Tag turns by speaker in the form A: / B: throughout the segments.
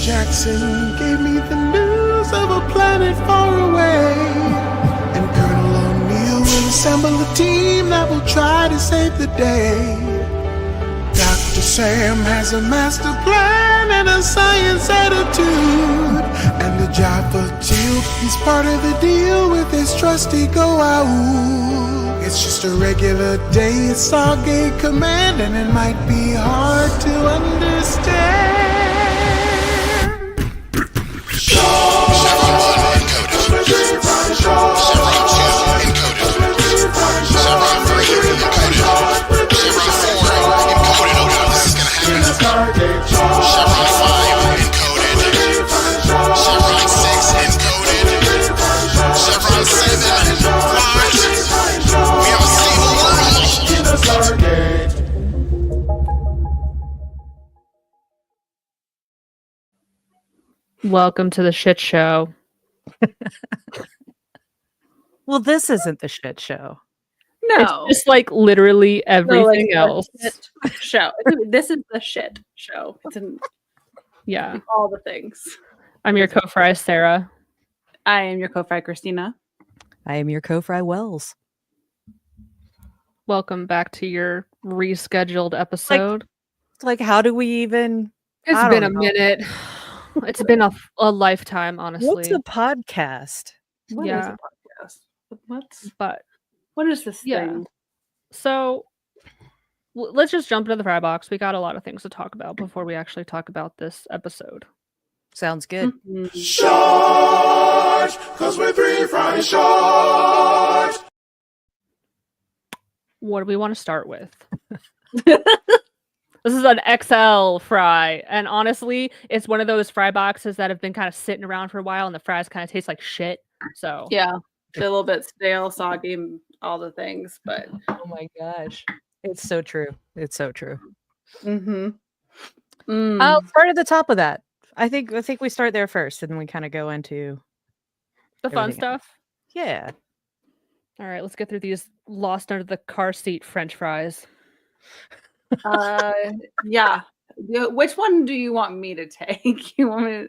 A: Jackson gave me the news of a planet far away. And Colonel O'Neill will assemble a team that will try to save the day. Dr. Sam has a master plan and a science attitude. And the job for Teal, he's part of the deal with his trusty Goa'uld. It's just a regular day at Stargate Command, and it might be hard to understand.
B: Chevron 1 encoded. Chevron 2 encoded. Chevron 3 encoded. Chevron 4 encoded. Oh god, this is gonna happen. Chevron 5 encoded. Chevron 6 encoded. Chevron 7 locked. We have a stable world.
C: Welcome to the shit show.
D: Well, this isn't the shit show.
E: No,
C: It's just like literally everything else.
E: Show. This is the shit show. It's
C: Yeah.
E: all the things.
C: I'm your co-fry, Sarah.
E: I am your co-fry, Christina.
D: I am your co-fry Wells.
C: Welcome back to your rescheduled episode.
D: Like, how do we even?
C: It's
D: I
C: been a
D: don't know.
C: minute. It's been a lifetime, honestly.
D: What's a podcast?
E: What is
C: Yeah.
E: a podcast?
C: But
E: What is this
C: Yeah.
E: thing?
C: so let's just jump into the fry box. We got a lot of things to talk about before we actually talk about this episode.
D: Sounds good.
E: Mhm.
A: Short, cause we're 3 fries short.
C: What do we want to start with? This is an XL fry, and honestly, it's one of those fry boxes that have been kind of sitting around for a while, and the fries kind of taste like shit. So
E: Yeah, a little bit stale, soggy, and all the things, but
D: Oh my gosh, it's so true. It's so true.
E: mm-hmm.
D: I'll start at the top of that. I think we start there first, and then we kind of go into
C: the fun
D: everything else.
C: stuff.
D: Yeah.
C: All right, let's get through these lost under the car seat French fries.
E: Yeah. Which one do you want me to take? You want me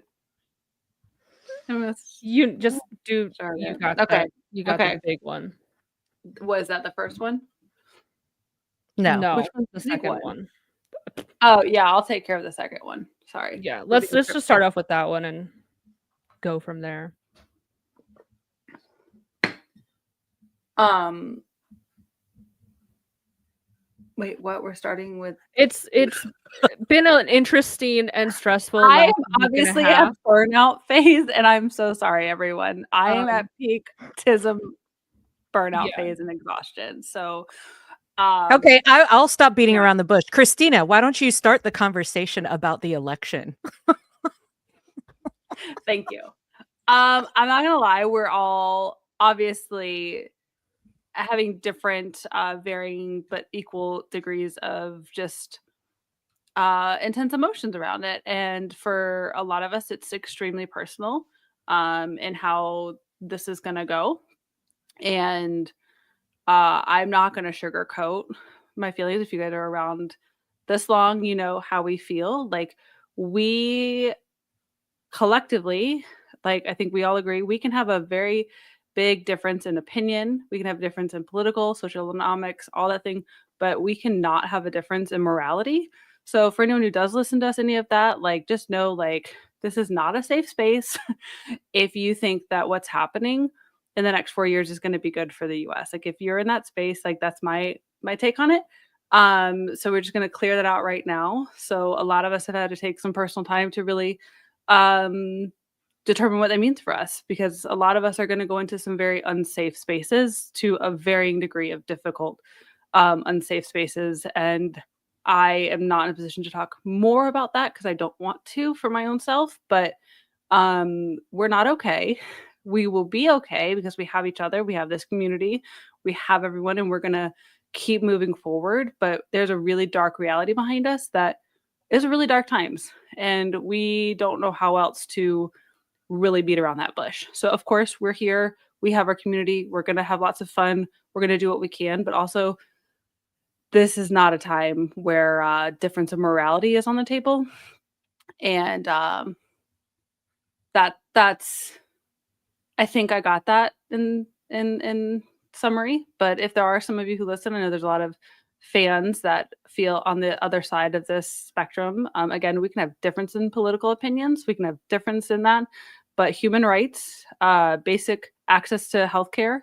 E: to?
C: You just do.
E: Sure,
C: You
E: yeah.
C: got
E: Okay.
C: that. You got
E: Okay.
C: the big one.
E: Was that the first one?
D: No.
E: Which one's
C: the
E: the big
C: second
E: one?
C: one.
E: Oh yeah, I'll take care of the second one. Sorry.
C: Yeah,
E: The
C: let's
E: big
C: just start off with that one and go from there.
E: Wait, what? We're starting with.
C: It's been an interesting and stressful.
E: I am
C: last week and a
E: obviously
C: half.
E: at burnout phase, and I'm so sorry, everyone. I am at peak tism burnout
C: Yeah.
E: phase and exhaustion. So,
D: Okay, I'll stop beating
E: yeah.
D: around the bush. Christina, why don't you start the conversation about the election?
E: Thank you. I'm not gonna lie, we're all obviously having different, varying but equal degrees of just intense emotions around it. And for a lot of us, it's extremely personal in how this is gonna go. And I'm not gonna sugarcoat my feelings. If you guys are around this long, you know how we feel. Like we collectively, like I think we all agree, we can have a very big difference in opinion. We can have a difference in political, social economics, all that thing, but we cannot have a difference in morality. So for anyone who does listen to us, any of that, like just know like this is not a safe space if you think that what's happening in the next 4 years is going to be good for the US. Like if you're in that space, like that's my take on it. So we're just going to clear that out right now. So a lot of us have had to take some personal time to really determine what that means for us, because a lot of us are going to go into some very unsafe spaces to a varying degree of difficult unsafe spaces. And I am not in a position to talk more about that because I don't want to for my own self, but we're not okay. We will be okay because we have each other, we have this community, we have everyone, and we're going to keep moving forward. But there's a really dark reality behind us that is really dark times, and we don't know how else to really beat around that bush. So of course we're here, we have our community, we're going to have lots of fun, we're going to do what we can, but also this is not a time where difference of morality is on the table. And that's I think I got that in summary. But if there are some of you who listen, I know there's a lot of fans that feel on the other side of this spectrum. Again, we can have difference in political opinions. We can have difference in that, but human rights, basic access to healthcare,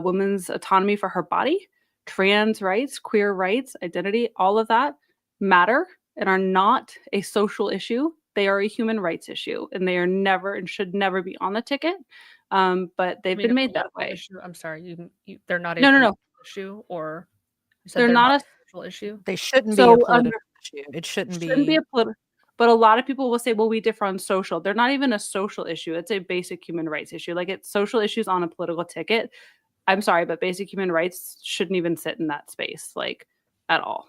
E: women's autonomy for her body, trans rights, queer rights, identity, all of that matter and are not a social issue. They are a human rights issue, and they are never and should never be on the ticket. But they've been
C: a
E: made that
C: political
E: way.
C: issue? I'm sorry, they're not a
E: No, no,
C: political
E: no.
C: issue, or you said
E: They're
C: they're not
E: not
C: a social issue?
D: They shouldn't be a
E: so
D: political issue. It shouldn't
E: shouldn't be
D: be.
E: a political. But a lot of people will say, well, we differ on social. They're not even a social issue. It's a basic human rights issue. Like, it's social issues on a political ticket. I'm sorry, but basic human rights shouldn't even sit in that space, like, at all.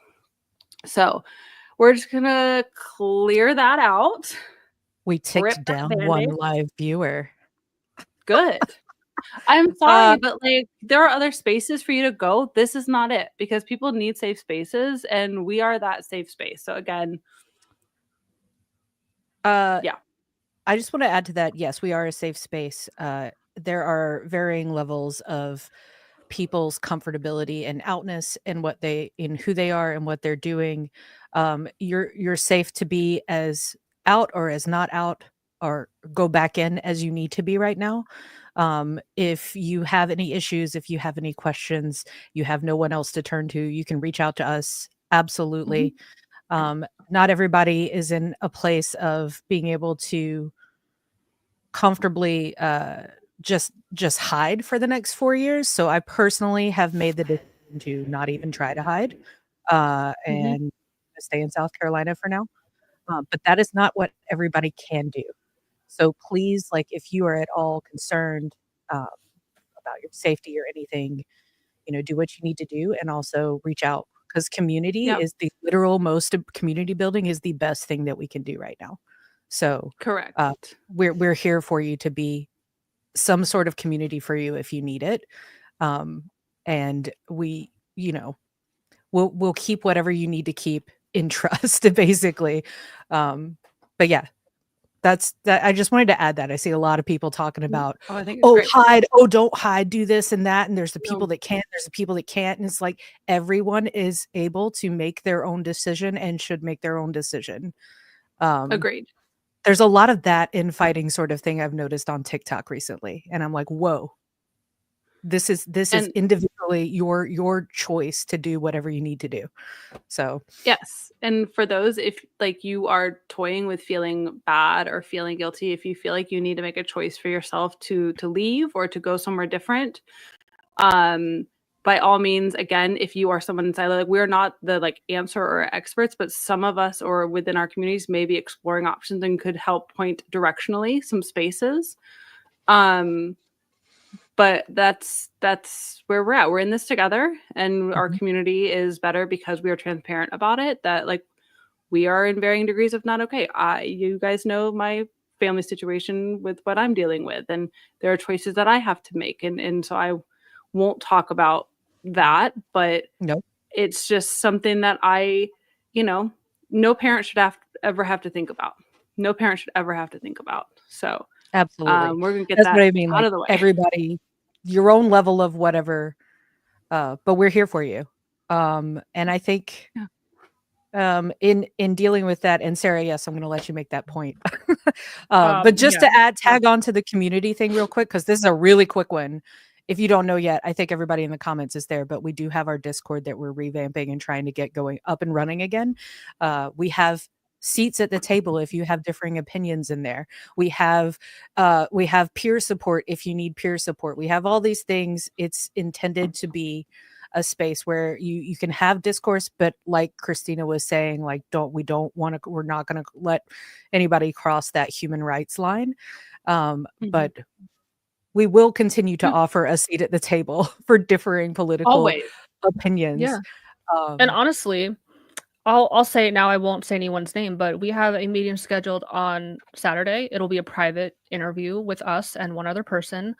E: So we're just gonna clear that out.
D: We
E: Rip
D: ticked
E: that
D: down
E: Band-Aid.
D: one live viewer.
E: Good. I'm sorry, but like, there are other spaces for you to go. This is not it, because people need safe spaces, and we are that safe space. So again, yeah.
D: I just want to add to that. Yes, we are a safe space. There are varying levels of people's comfortability and outness and what they in who they are and what they're doing. You're safe to be as out or as not out or go back in as you need to be right now. If you have any issues, if you have any questions, you have no one else to turn to, you can reach out to us. Absolutely. Not everybody is in a place of being able to comfortably just hide for the next 4 years. So I personally have made the decision to not even try to hide and stay in South Carolina for now. But that is not what everybody can do. So please, like, if you are at all concerned about your safety or anything, do what you need to do, and also reach out, because community
E: Yep.
D: is the literal most community building is the best thing that we can do right now. So
E: Correct.
D: we're here for you to be some sort of community for you if you need it. And we'll keep whatever you need to keep in trust, basically. But yeah, that's that. I just wanted to add that. I see a lot of people talking about,
E: Oh, I think it's
D: oh,
E: great.
D: hide, oh, don't hide, do this and that. And there's the people
E: No.
D: that can't, there's the people that can't. And it's like everyone is able to make their own decision and should make their own decision.
E: Agreed.
D: There's a lot of that infighting sort of thing I've noticed on TikTok recently. And I'm like, whoa, this is
E: And
D: individually your choice to do whatever you need to do. So
E: yes, and for those, if like you are toying with feeling bad or feeling guilty, if you feel like you need to make a choice for yourself to leave or to go somewhere different, by all means, again, if you are someone inside, like, we're not the like answer or experts, but some of us or within our communities may be exploring options and could help point directionally some spaces. But that's where we're at. We're in this together, and our community is better because we are transparent about it. That, like, we are in varying degrees of not okay. You guys know my family situation with what I'm dealing with, and there are choices that I have to make, and so I won't talk about that. But
D: no,
E: it's just something that no parent should ever have to think about. No parent should ever have to think about. So
D: absolutely.
E: we're gonna get
D: That's
E: that
D: what I mean.
E: out
D: Like,
E: of the way.
D: everybody, your own level of whatever, but we're here for you. And I think in dealing with that, and Sarah, yes, I'm going to let you make that point. But just to tag on to the community thing real quick, because this is a really quick one. If you don't know yet, I think everybody in the comments is there, but we do have our Discord that we're revamping and trying to get going up and running again. We have seats at the table if you have differing opinions in there. We have peer support if you need peer support. We have all these things. It's intended to be a space where you can have discourse, but like Christina was saying, like, we're not going to let anybody cross that human rights line. But we will continue to offer a seat at the table for differing political
E: Always.
D: opinions.
C: Yeah. And honestly, I'll say it now. I won't say anyone's name, but we have a meeting scheduled on Saturday. It'll be a private interview with us and one other person.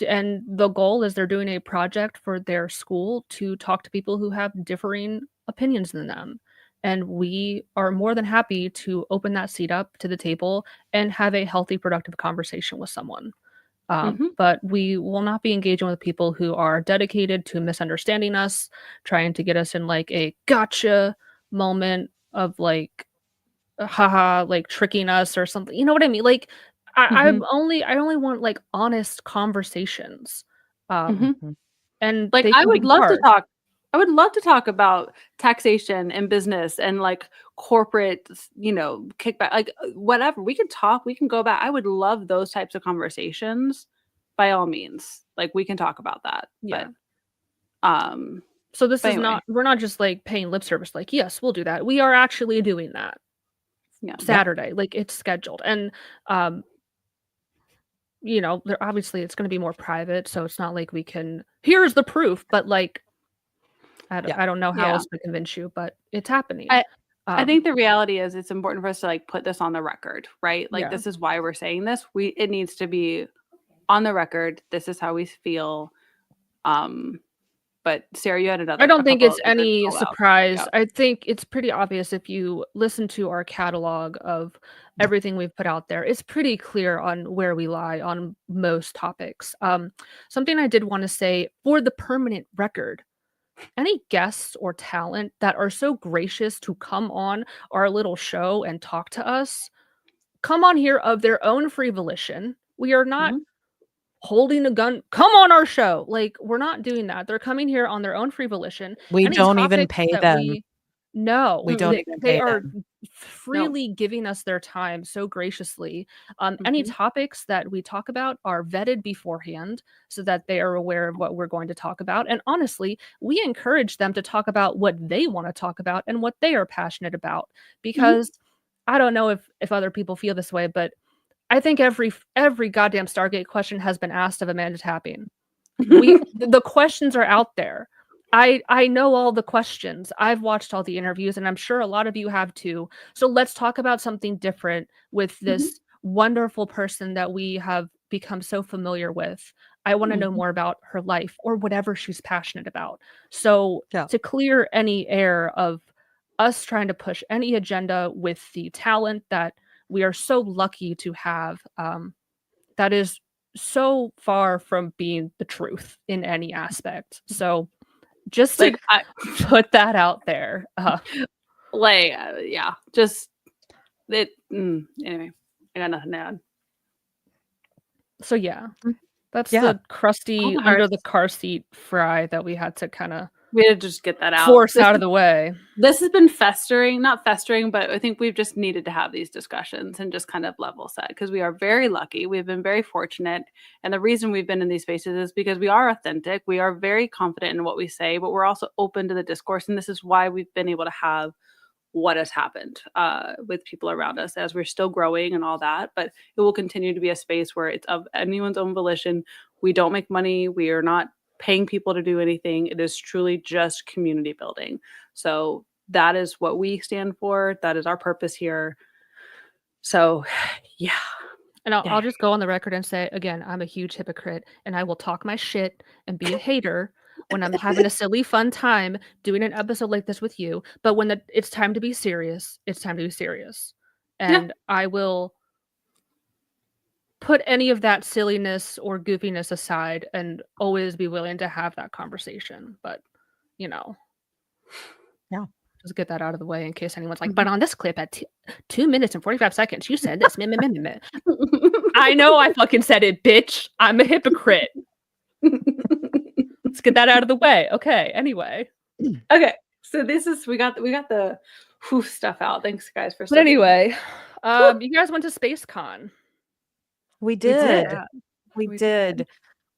C: And the goal is they're doing a project for their school to talk to people who have differing opinions than them. and we are more than happy to open that seat up to the table and have a healthy, productive conversation with someone. But we will not be engaging with people who are dedicated to misunderstanding us, trying to get us in like a gotcha moment of like, haha, like tricking us or something. You know what I mean? Like, I only want like honest conversations, um,
D: Mhm.
C: and
E: Like,
C: they can be hard.
E: I would love to talk about taxation and business and, like, corporate, kickback, like, whatever. We can talk, we can go back. I would love those types of conversations by all means. Like, we can talk about that.
C: Yeah.
E: Um,
C: So this
E: but
C: is
E: anyway,
C: not we're not just like paying lip service. Like, yes, we'll do that. We are actually doing that
E: yeah.
C: Saturday. Like it's scheduled, and um, there obviously it's going to be more private, so it's not like we can. Here's the proof, but like
D: Yeah.
C: I don't know how
E: Yeah.
C: else to convince you, but it's happening.
E: I think the reality is it's important for us to, like, put this on the record, right? Like,
C: Yeah.
E: this is why we're saying this. It needs to be on the record. This is how we feel. Um, but Sarah, you had
C: I
E: a
C: don't think
E: couple
C: it's
E: of good
C: any
E: call outs.
C: surprise.
E: Yeah.
C: I think it's pretty obvious if you listen to our catalog of everything we've put out there. It's pretty clear on where we lie on most topics. Something I did want to say for the permanent record, any guests or talent that are so gracious to come on our little show and talk to us, come on here of their own free volition. We are not
E: Mhm.
C: holding a gun, "Come on our show." Like, we're not doing that. They're coming here on their own free volition.
D: We
C: Any
D: don't even
C: topics
D: pay
C: that
D: them.
C: no,
D: We don't
E: Mm-mm.
D: even
C: they
D: pay
C: are
D: them.
E: No.
C: freely giving us their time so graciously. Any
E: Mhm.
C: topics that we talk about are vetted beforehand so that they are aware of what we're going to talk about. And honestly, we encourage them to talk about what they want to talk about and what they are passionate about.
E: Mhm.
C: Because I don't know if other people feel this way, but I think every goddamn Stargate question has been asked of Amanda Tapping. The questions are out there. I know all the questions. I've watched all the interviews, and I'm sure a lot of you have too. So let's talk about something different with
E: Mhm.
C: this wonderful person that we have become so familiar with. I want to know
E: Mhm.
C: more about her life or whatever she's passionate about. So
D: Yeah.
C: to clear any air of us trying to push any agenda with the talent that we are so lucky to have, that is so far from being the truth in any aspect. So just to
E: Like, I
C: put that out there.
E: like, yeah, just anyway, I got nothing to add.
C: So yeah,
D: Mm.
C: that's
D: Yeah.
C: the crusty
E: the
C: under
E: hearts.
C: the car seat fry that we had to kind of
E: We had to just get that out.
C: force out of the way.
E: This has been festering, not festering, but I think we've just needed to have these discussions and just kind of level set because we are very lucky. We've been very fortunate. And the reason we've been in these spaces is because we are authentic. We are very confident in what we say, but we're also open to the discourse. And this is why we've been able to have what has happened with people around us as we're still growing and all that. But it will continue to be a space where it's of anyone's own volition. We don't make money. We are not paying people to do anything. It is truly just community building. So that is what we stand for. That is our purpose here. So, yeah.
C: And I'll just go on the record and say again, I'm a huge hypocrite, and I will talk my shit and be a hater when I'm having a silly fun time doing an episode like this with you. But when it's time to be serious, it's time to be serious,
E: Yeah.
C: and I will put any of that silliness or goofiness aside and always be willing to have that conversation. But you know,
D: Yeah.
C: just get that out of the way in case anyone's like,
E: Mhm.
C: but on this clip at 2 minutes and 45 seconds, you said this. Meh, meh, meh, meh, meh." I know I fucking said it, bitch. I'm a hypocrite. Let's get that out of the way. Okay. Anyway.
E: Okay. So this is we got the stuff out. Thanks guys for
C: But
E: studying.
C: anyway, you guys went to SpaceCon.
D: We
E: did.
D: did.
C: Yeah,
D: We
C: we
D: did.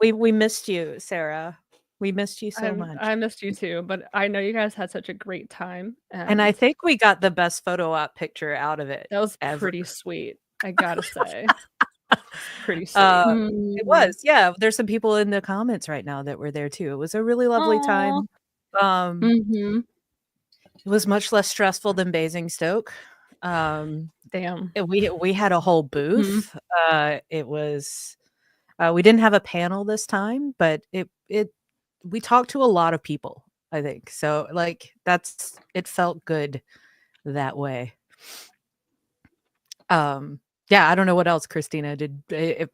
D: We missed you, Sarah. We missed you so much.
C: I missed you too, but I know you guys had such a great time.
D: And I think we got the best photo op picture out of it
C: that was
D: ever.
C: pretty sweet. I gotta say. Pretty sweet.
D: It was, yeah. There's some people in the comments right now that were there too. It was a really lovely time.
E: Mhm.
D: It was much less stressful than Basingstoke.
C: Damn.
D: We had a whole booth. It was we didn't have a panel this time, but we talked to a lot of people, I think. So like it felt good that way. Yeah, I don't know what else Christina did.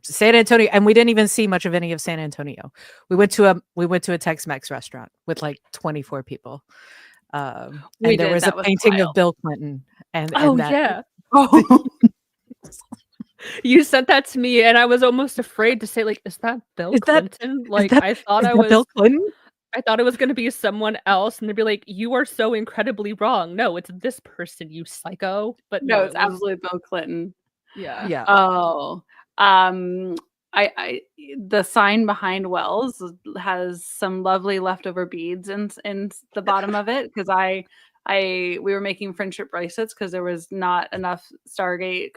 D: San Antonio, and we didn't even see much of any of San Antonio. We went to a Tex-Mex restaurant with like 24 people. And there was a
E: That was
D: painting of
E: wild.
D: Bill Clinton, and that
C: yeah.
E: Oh,
C: You sent that to me, and I was almost afraid to say, like, is that Bill
D: Is that-
C: Clinton?
D: is
C: Like,
D: that-
C: I thought
D: is
C: I
D: that
C: was
D: Bill Clinton.
C: I thought it was gonna be someone else, and they'd be like, "You are so incredibly wrong. No, it's this person, you psycho." But
E: no,
C: no,
E: it's
C: it was
E: absolutely Bill Clinton.
C: yeah.
D: Yeah,
E: Oh, I the sign behind Wells has some lovely leftover beads in the bottom of it because we were making friendship bracelets because there was not enough Stargate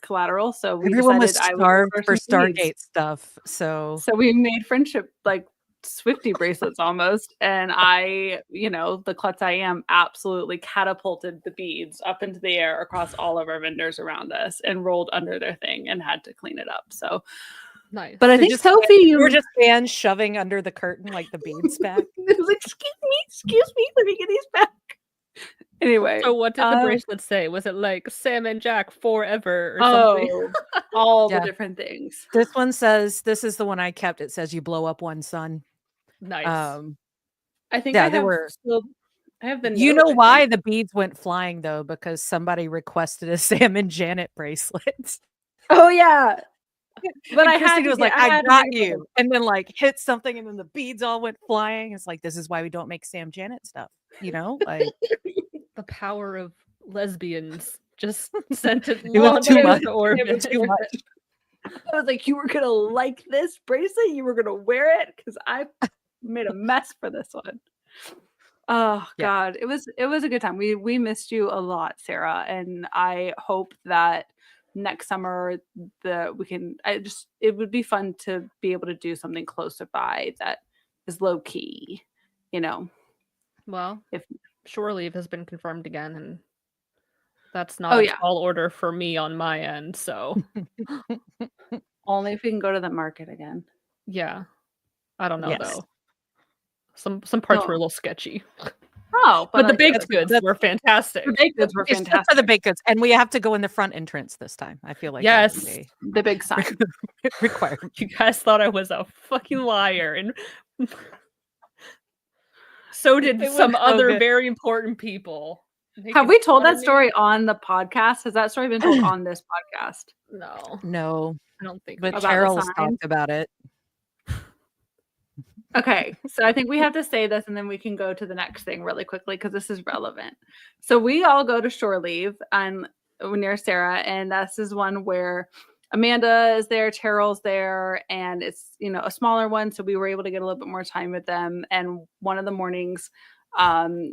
E: collateral, so we
D: everyone was
E: decided I would
D: starved
E: order
D: for
E: some beads.
D: Stargate stuff. So
E: So we made friendship like Swifty bracelets almost, and I, the klutz I am, absolutely catapulted the beads up into the air across all of our vendors around us and rolled under their thing and had to clean it up. So,
C: Nice.
E: but I
D: They're
E: think
D: just
E: Sophie,
D: you were just fans shoving under the curtain like the beads back.
E: it was like, excuse me, let me get these back. Anyway,
C: So what did the bracelet say? Was it like Sam and Jack forever or something?
E: all the
D: Yeah.
E: different things.
D: This one says, this is the one I kept. It says you blow up one sun.
C: Nice.
E: I think
D: yeah,
E: I
D: they
E: have
D: were.
E: still. I have the.
D: You
E: note,
D: know
E: I
D: why
E: think.
D: the beads went flying though? Because somebody requested a Sam and Janet bracelet.
E: Oh yeah, but
D: And
E: I had
D: Christina
E: to
D: was
E: get-
D: like,
E: I
D: "I
E: had to
D: got
E: make it for
D: you," and then like hit something, and then the beads all went flying. It's like, this is why we don't make Sam Janet stuff. Like
C: The power of lesbians just sent it
D: It was
C: launched
D: too
C: into
D: much.
C: the
D: It
C: orbit.
D: was too much.
E: I was like, you were gonna like this bracelet, you were gonna wear it because I made a mess for this one. Oh
D: Yeah.
E: God, it was a good time. We missed you a lot, Sarah, and I hope that next summer it would be fun to be able to do something closer by that is low key,
C: Well,
E: if
C: shore leave has been confirmed again, and that's not
E: Oh,
C: a
E: yeah.
C: tall order for me on my end. So
E: only if we can go to the market again.
C: yeah, I don't know
D: Yes.
C: though. Some parts were a
E: No.
C: little sketchy,
E: Oh,
C: but the
E: like,
C: baked goods were fantastic.
E: the baked goods were
D: It's just
E: fantastic.
D: for the baked goods, and we have to go in the front entrance this time. I feel like that would
C: Yes,
E: The big sign.
D: be required.
C: you guys thought I was a fucking liar, and so did
D: It was
C: some
D: so
C: other
D: good.
C: very important people.
E: Have
C: making
E: we told
C: fun of
E: that
C: me.
E: story on the podcast? Has that story been told on this podcast?
C: No,
D: No,
C: I don't think.
D: but
E: About the
D: Terrell's
E: sign?
D: talked about it.
E: Okay, so I think we have to say this and then we can go to the next thing really quickly because this is relevant. So we all go to shore leave and near Sarah, and this is one where Amanda is there, Terrell's there, and it's a smaller one, so we were able to get a little bit more time with them. And one of the mornings,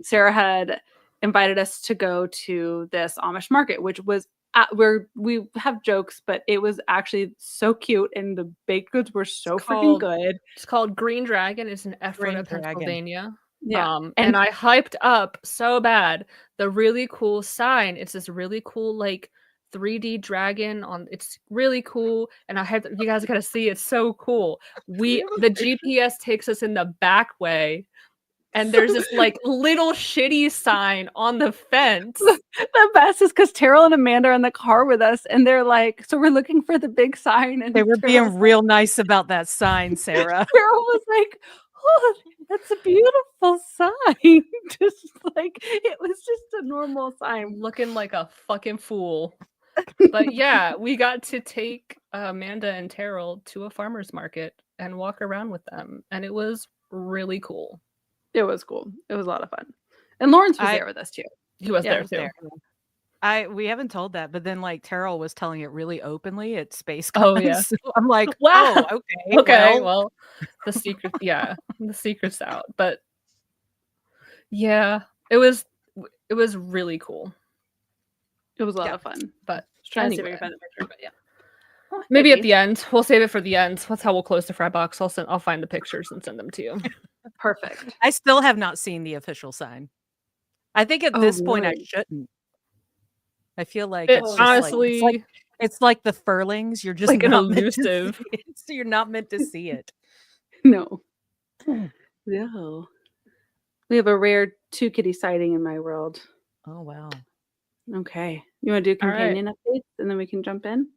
E: Sarah had invited us to go to this Amish market, which was where we have jokes, but it was actually so cute, and the baked goods were so freaking good.
C: It's called Green Dragon. It's in Ephrata,
D: Green Dragon.
C: Pennsylvania.
E: Yeah,
C: and I hyped up so bad the really cool sign. It's this really cool like 3D dragon on. It's really cool, and I had you guys got to see. It's so cool. The GPS takes us in the back way. And there's this like little shitty sign on the fence.
E: the best is because Terrell and Amanda are in the car with us, and they're like, "So we're looking for the big sign." And
D: They were
E: Terrell's
D: being real nice about that sign, Sarah.
E: Terrell was like, "Oh, that's a beautiful sign." Just like it was just a normal sign.
C: Looking like a fucking fool. But yeah, we got to take Amanda and Terrell to a farmer's market and walk around with them. And it was really cool.
E: It was cool. It was a lot of fun. And Lawrence was there with us too.
C: He was
E: Yeah,
C: there too.
D: We haven't told that, but then like Terrell was telling it really openly at Space
C: Oh,
D: Con,
C: yeah.
D: so I'm like,
C: Wow.
D: oh, okay.
C: Okay, well, the secret, the secret's out. But yeah, it was really cool.
E: It was a lot
D: Yeah.
E: of fun.
C: But
E: Trying to see if I
C: anyway.
E: can find the picture, but yeah. Oh,
C: Maybe
E: hey,
C: at the end. We'll save it for the end. That's how we'll close the fry box. I'll find the pictures and send them to you.
E: perfect.
D: I still have not seen the official sign. I think at this point I
E: really?
D: shouldn't. I feel like
C: It
D: it's just
C: honestly
D: it's like the furlings. You're just
C: like an
D: not meant to
C: elusive.
D: see it, so you're not meant to see it.
E: No. No. We have a rare 2 kitty sighting in my world.
D: Oh wow.
E: Okay. You want to do
C: All right.
E: companion updates and then we can jump in?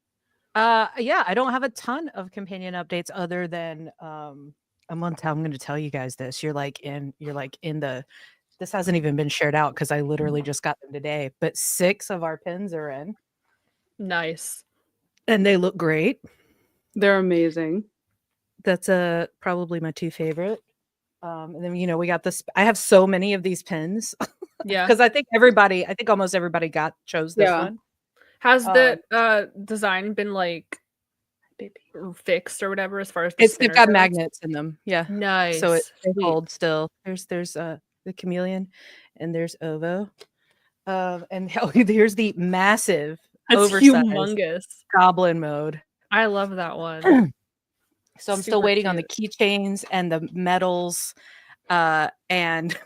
D: Yeah, I don't have a ton of companion updates other than I'm gonna tell you guys this. You're like in the this hasn't even been shared out because I literally just got them today, but 6 of our pins are in
C: Nice.
D: and they look great.
E: They're amazing.
D: That's probably my 2 favorite. And then we got this. I have so many of these pins
C: Yeah.
D: because I think almost everybody chose this
E: Yeah.
D: one.
C: Has the design been like
E: Baby.
C: fixed or whatever as far as the
D: They've
C: spinner
D: got
C: goes?
D: magnets in them. Yeah.
C: Nice.
D: So it
C: Sweet.
D: holds still. There's the chameleon and there's Ovo. And here's the massive
E: It's
D: oversized
C: humongous.
D: goblin mode.
C: I love that one.
D: So I'm still
C: Super
D: waiting on the
C: cute.
D: keychains and the medals, and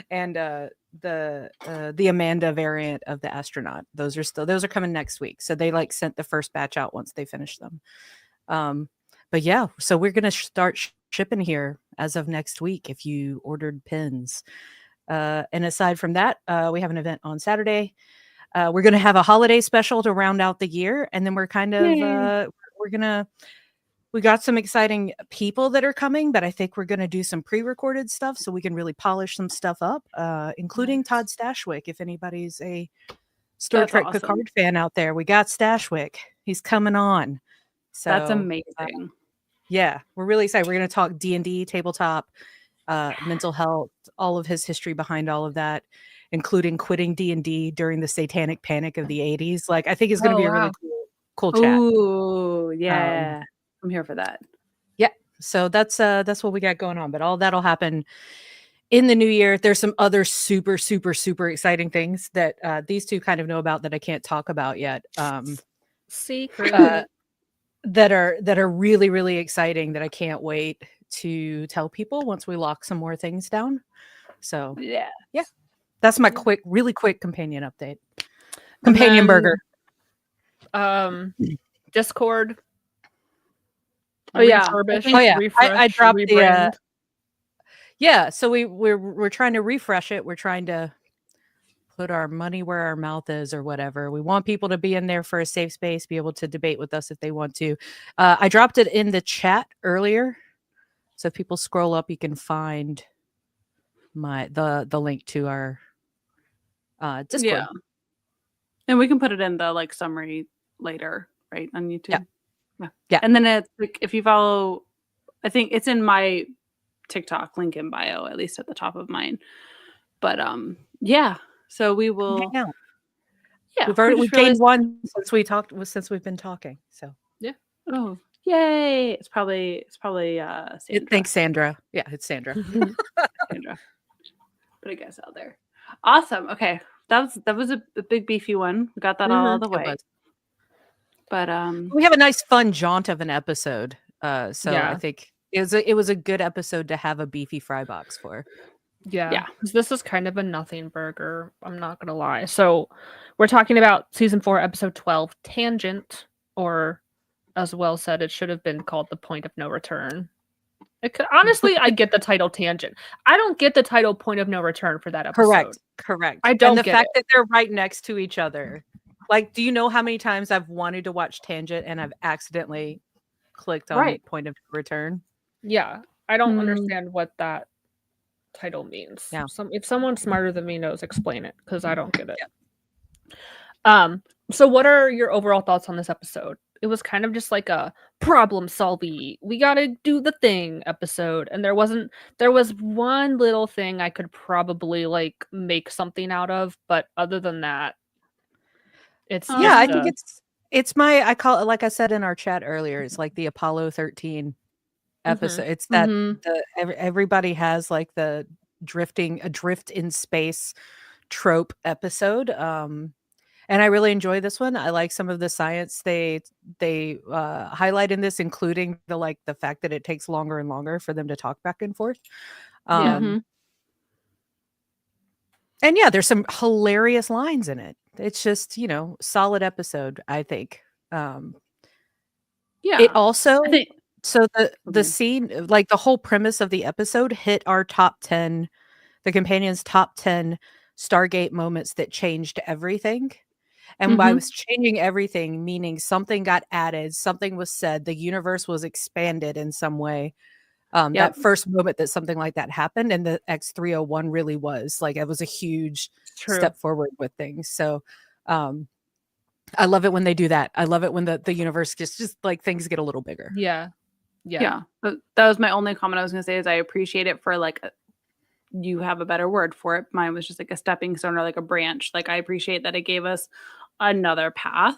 D: and the Amanda variant of the astronaut. Those are coming next week. So they sent the first batch out once they finished them. But yeah, so we're gonna start shipping here as of next week if you ordered pins. And aside from that, we have an event on Saturday. We're going to have a holiday special to round out the year, and then we're kind of we got some exciting people that are coming, but I think we're going to do some pre-recorded stuff so we can really polish some stuff up, including Todd Stashwick. If anybody's a Star
E: That's
D: Trek
E: awesome.
D: Picard fan out there, we got Stashwick. He's coming on. So
E: That's amazing.
D: yeah, we're really excited. We're going to talk D&D, tabletop, mental health, all of his history behind all of that, including quitting D&D during the satanic panic of the 80s. I think it's going to be a really cool chat.
E: Ooh, yeah. I'm here for that.
D: Yeah. So that's what we got going on, but all that'll happen in the new year. There's some other super, super, super exciting things that these two kind of know about that I can't talk about yet.
C: Secret.
D: That are really, really exciting that I can't wait to tell people once we lock some more things down. So
E: Yeah.
D: that's my really quick companion update. Companion burger.
C: Discord.
E: Oh yeah.
C: Refurbish,
D: Oh yeah.
C: refresh,
D: I dropped
C: rebrand.
D: yeah. So we're trying to refresh it. We're trying to put our money where our mouth is or whatever. We want people to be in there for a safe space, be able to debate with us if they want to. I dropped it in the chat earlier. So if people scroll up, you can find the link to our Discord.
E: Yeah. And we can put it in the summary later, right? On YouTube.
D: Yeah.
E: And then it's if you follow, I think it's in my TikTok link in bio, at least at the top of mine. But yeah. So we will
D: hang out.
E: Yeah.
D: We've gained one since we've been talking. So
C: yeah.
E: Oh, yay. It's probably Sandra.
D: Thanks, Sandra. Yeah, it's Sandra.
E: Sandra. Put a guess out there. Awesome. Okay. That was a big beefy one. We got that all out of the way. But
D: we have a nice fun jaunt of an episode. So
C: Yeah.
D: I think it was a good episode to have a beefy fry box for.
C: Yeah. This is kind of a nothing burger. I'm not going to lie. So we're talking about season 4, episode 12, Tangent, or as well said, it should have been called The Point of No Return. Honestly, I get the title Tangent. I don't get the title Point of No Return for that episode.
D: Correct.
C: I don't
D: and the
C: get
D: fact
C: it.
D: that they're right next to each other. Do you know how many times I've wanted to watch Tangent and I've accidentally clicked on Point of No Return?
C: Yeah. I don't understand what that title means.
D: Yeah.
C: If someone smarter than me knows, explain it, because I don't get it. Yeah. So what are your overall thoughts on this episode? It was kind of just like a problem solving, we gotta do the thing episode, and there was one little thing I could probably make something out of, but other than that, it's
D: I think it's I call it, like I said in our chat earlier, it's like the Apollo 13 episode. It's that everybody has the adrift in space trope episode. And I really enjoy this one. I like some of the science they highlight in this, including the fact that it takes longer and longer for them to talk back and forth. And yeah, there's some hilarious lines in it. It's just, solid episode, I think. It also, so the scene, the whole premise of the episode hit our top 10, the companions' top 10 Stargate moments that changed everything. And by was changing everything, meaning something got added, something was said, the universe was expanded in some way. That first moment that something like that happened, and the X301 really was like, it was a huge step forward with things. So I love it when they do that. I love it when the universe just like things get a little bigger.
C: Yeah.
E: But that was my only comment I was going to say is I appreciate it for like, you have a better word for it. Mine was just like a stepping stone or like a branch. Like I appreciate that it gave us another path.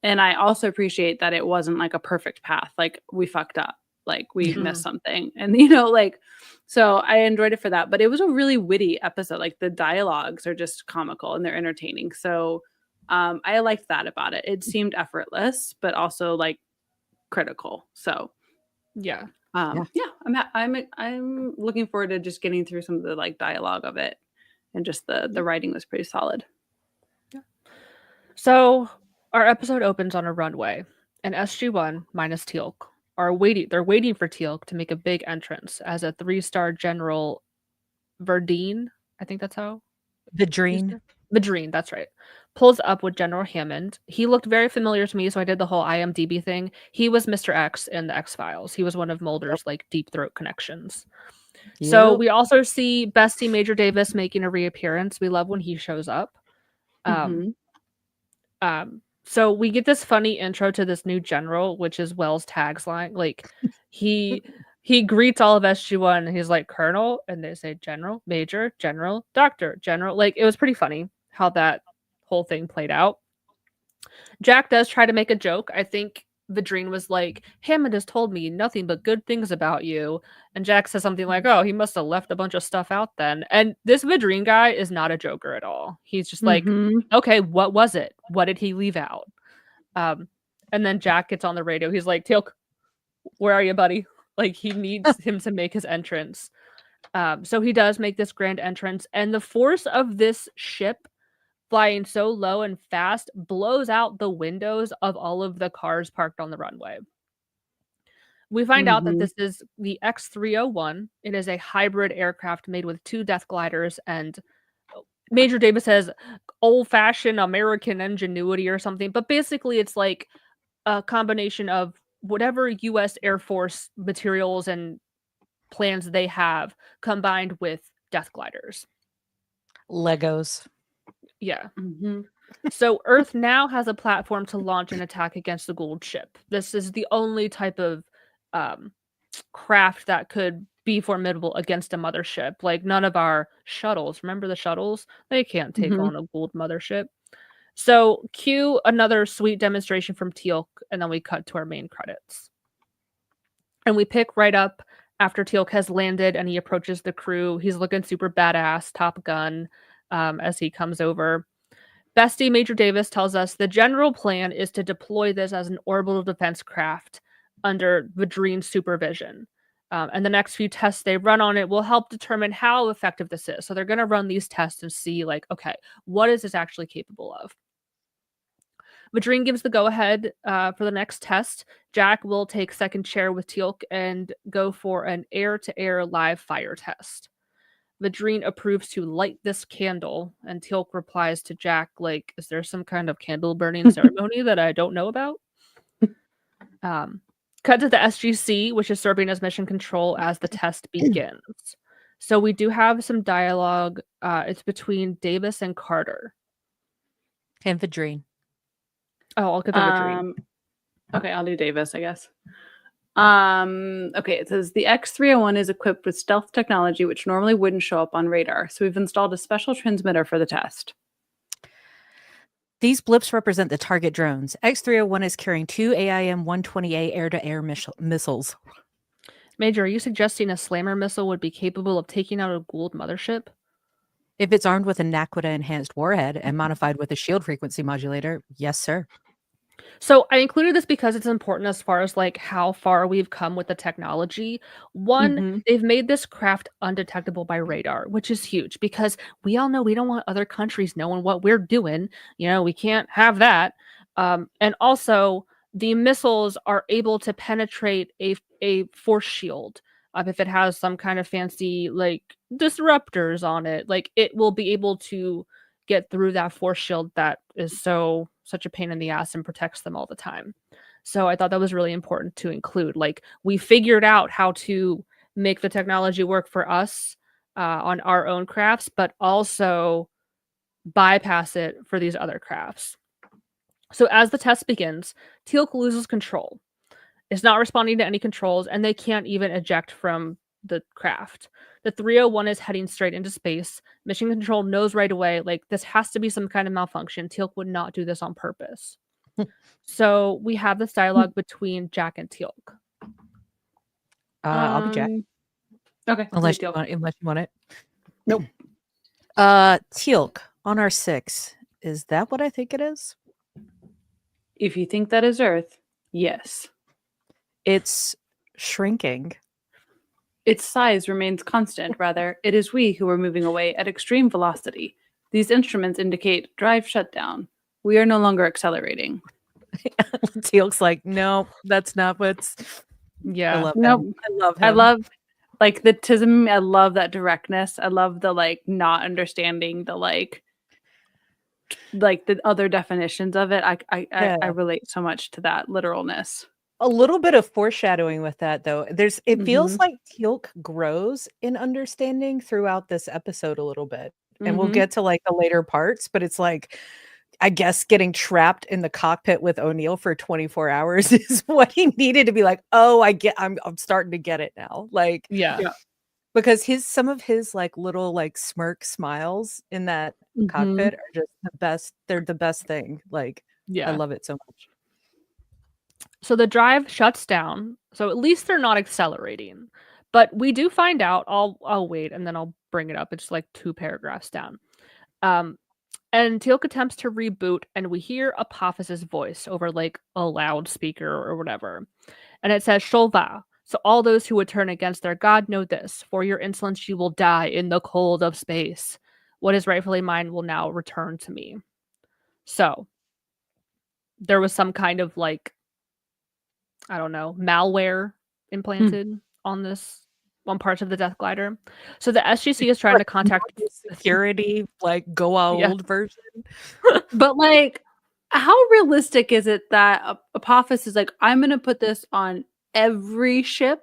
E: And I also appreciate that it wasn't like a perfect path. Like we fucked up, like we missed something. And, you know, like, so I enjoyed it for that. But it was a really witty episode. Like the dialogues are just comical and they're entertaining. So I liked that about it. It seemed effortless, but also like critical. So
C: Yeah.
E: I'm looking forward to just getting through some of the like dialogue of it, and just the writing was pretty solid.
C: Yeah. So our episode opens on a runway, and SG-1 minus Teal'c are waiting. They're waiting for Teal'c to make a big entrance as a 3-star General Verdine. I think that's how. Madreen, that's right. Pulls up with General Hammond. He looked very familiar to me, so I did the whole IMDb thing. He was Mr. X in the X-Files. He was one of Mulder's like deep throat connections. So we also see Bestie Major Davis making a reappearance. We love when he shows up. So we get this funny intro to this new general, which is Wells' tagline. Like he greets all of SG-1 and he's like, Colonel, and they say General, Major, General, Doctor, General. Like it was pretty funny how that whole thing played out. Jack does try to make a joke. I think Vadreen was like, Hammond has told me nothing but good things about you. And Jack says something like, oh, he must have left a bunch of stuff out then. And this Vadreen guy is not a joker at all. He's just like, okay, what was it? What did he leave out? And then Jack gets on the radio. He's like, Teal'c, where are you, buddy? Like he needs him to make his entrance. So he does make this grand entrance. And the force of this ship flying so low and fast blows out the windows of all of the cars parked on the runway. We find out that this is the X301. It is a hybrid aircraft made with 2 death gliders, and Major Davis says old-fashioned American ingenuity or something, but basically it's like a combination of whatever US Air Force materials and plans they have combined with death gliders.
D: Legos.
C: Yeah. So Earth now has a platform to launch an attack against the Gould ship. This is the only type of craft that could be formidable against a mothership. Like none of our shuttles, remember the shuttles? They can't take on a Gould mothership. So cue another sweet demonstration from Teal'c, and then we cut to our main credits. And we pick right up after Teal'c has landed and he approaches the crew. He's looking super badass, Top Gun, as he comes over. Bestie Major Davis tells us the general plan is to deploy this as an orbital defense craft under Vadreen's supervision. And the next few tests they run on it will help determine how effective this is. So they're going to run these tests and see, like, okay, what is this actually capable of? Vadreen gives the go-ahead for the next test. Jack will take second chair with Teal'c and go for an air-to-air live fire test. Vadreen approves to light this candle, and Teal'c replies to Jack, like, is there some kind of candle burning ceremony that I don't know about? Cut to the SGC, which is serving as mission control as the test begins. So we do have some dialogue. It's between Davis and Carter.
D: And Vadreen.
C: Oh, I'll get the Vadreen.
E: Okay, I'll do Davis, I guess. Okay, it says the X301 is equipped with stealth technology which normally wouldn't show up on radar, so we've installed a special transmitter for the test.
D: These blips represent the target drones. X301 is carrying 2 AIM-120A air-to-air missiles.
C: Major, are you suggesting a Slammer missile would be capable of taking out a Gould mothership?
D: If it's armed with a Naquita-enhanced warhead and modified with a shield frequency modulator, yes, sir.
C: So I included this because it's important as far as like how far we've come with the technology. One, they've made this craft undetectable by radar, which is huge because we all know we don't want other countries knowing what we're doing. You know, we can't have that. And also, the missiles are able to penetrate a force shield. if it has some kind of fancy like disruptors on it, like it will be able to get through that force shield that is such a pain in the ass and protects them all the time. So I thought that was really important to include. Like we figured out how to make the technology work for us on our own crafts, but also bypass it for these other crafts. So as the test begins, Teal'c loses control. It's not responding to any controls, and they can't even eject from the craft. The 301 is heading straight into space. Mission Control knows right away, like, this has to be some kind of malfunction. Teal'c would not do this on purpose. So we have this dialogue between Jack and Teal'c.
D: I'll be Jack.
E: Okay.
D: Unless
E: me
D: you
E: Teal'c.
D: want it.
E: Nope.
D: Teal'c on R6. Is that what I think it is?
E: If you think that is Earth, yes.
D: It's shrinking.
E: Its size remains constant, rather. It is we who are moving away at extreme velocity. These instruments indicate drive shutdown. We are no longer accelerating.
D: Teal'c's like, no, that's not what's.
C: Yeah.
D: I love
E: Nope.
D: him. I love him.
E: I love like the tism. I love that directness. I love the like not understanding the like the other definitions of it. I relate so much to that literalness.
D: A little bit of foreshadowing with that, though. It feels
E: Mhm.
D: like Teal'c grows in understanding throughout this episode a little bit, and we'll get to like the later parts. But it's like, I guess getting trapped in the cockpit with O'Neill for 24 hours is what he needed to be like, oh, I'm starting to get it now. Like,
C: Yeah.
D: because some of his like little like smirk smiles in that cockpit are just the best. They're the best thing. Like,
C: Yeah.
D: I love it so much.
C: So the drive shuts down. So at least they're not accelerating. But we do find out, I'll wait and then I'll bring it up. It's like 2 paragraphs down. And Teal'c attempts to reboot, and we hear Apophysis' voice over like a loudspeaker or whatever. And it says, Sholva. So all those who would turn against their god know this. For your insolence you will die in the cold of space. What is rightfully mine will now return to me. So there was some kind of like, I don't know, malware implanted on parts of the Death Glider. So the SGC is trying to contact
D: security, like go old version.
E: But like, how realistic is it that Apophis is like, I'm going to put this on every ship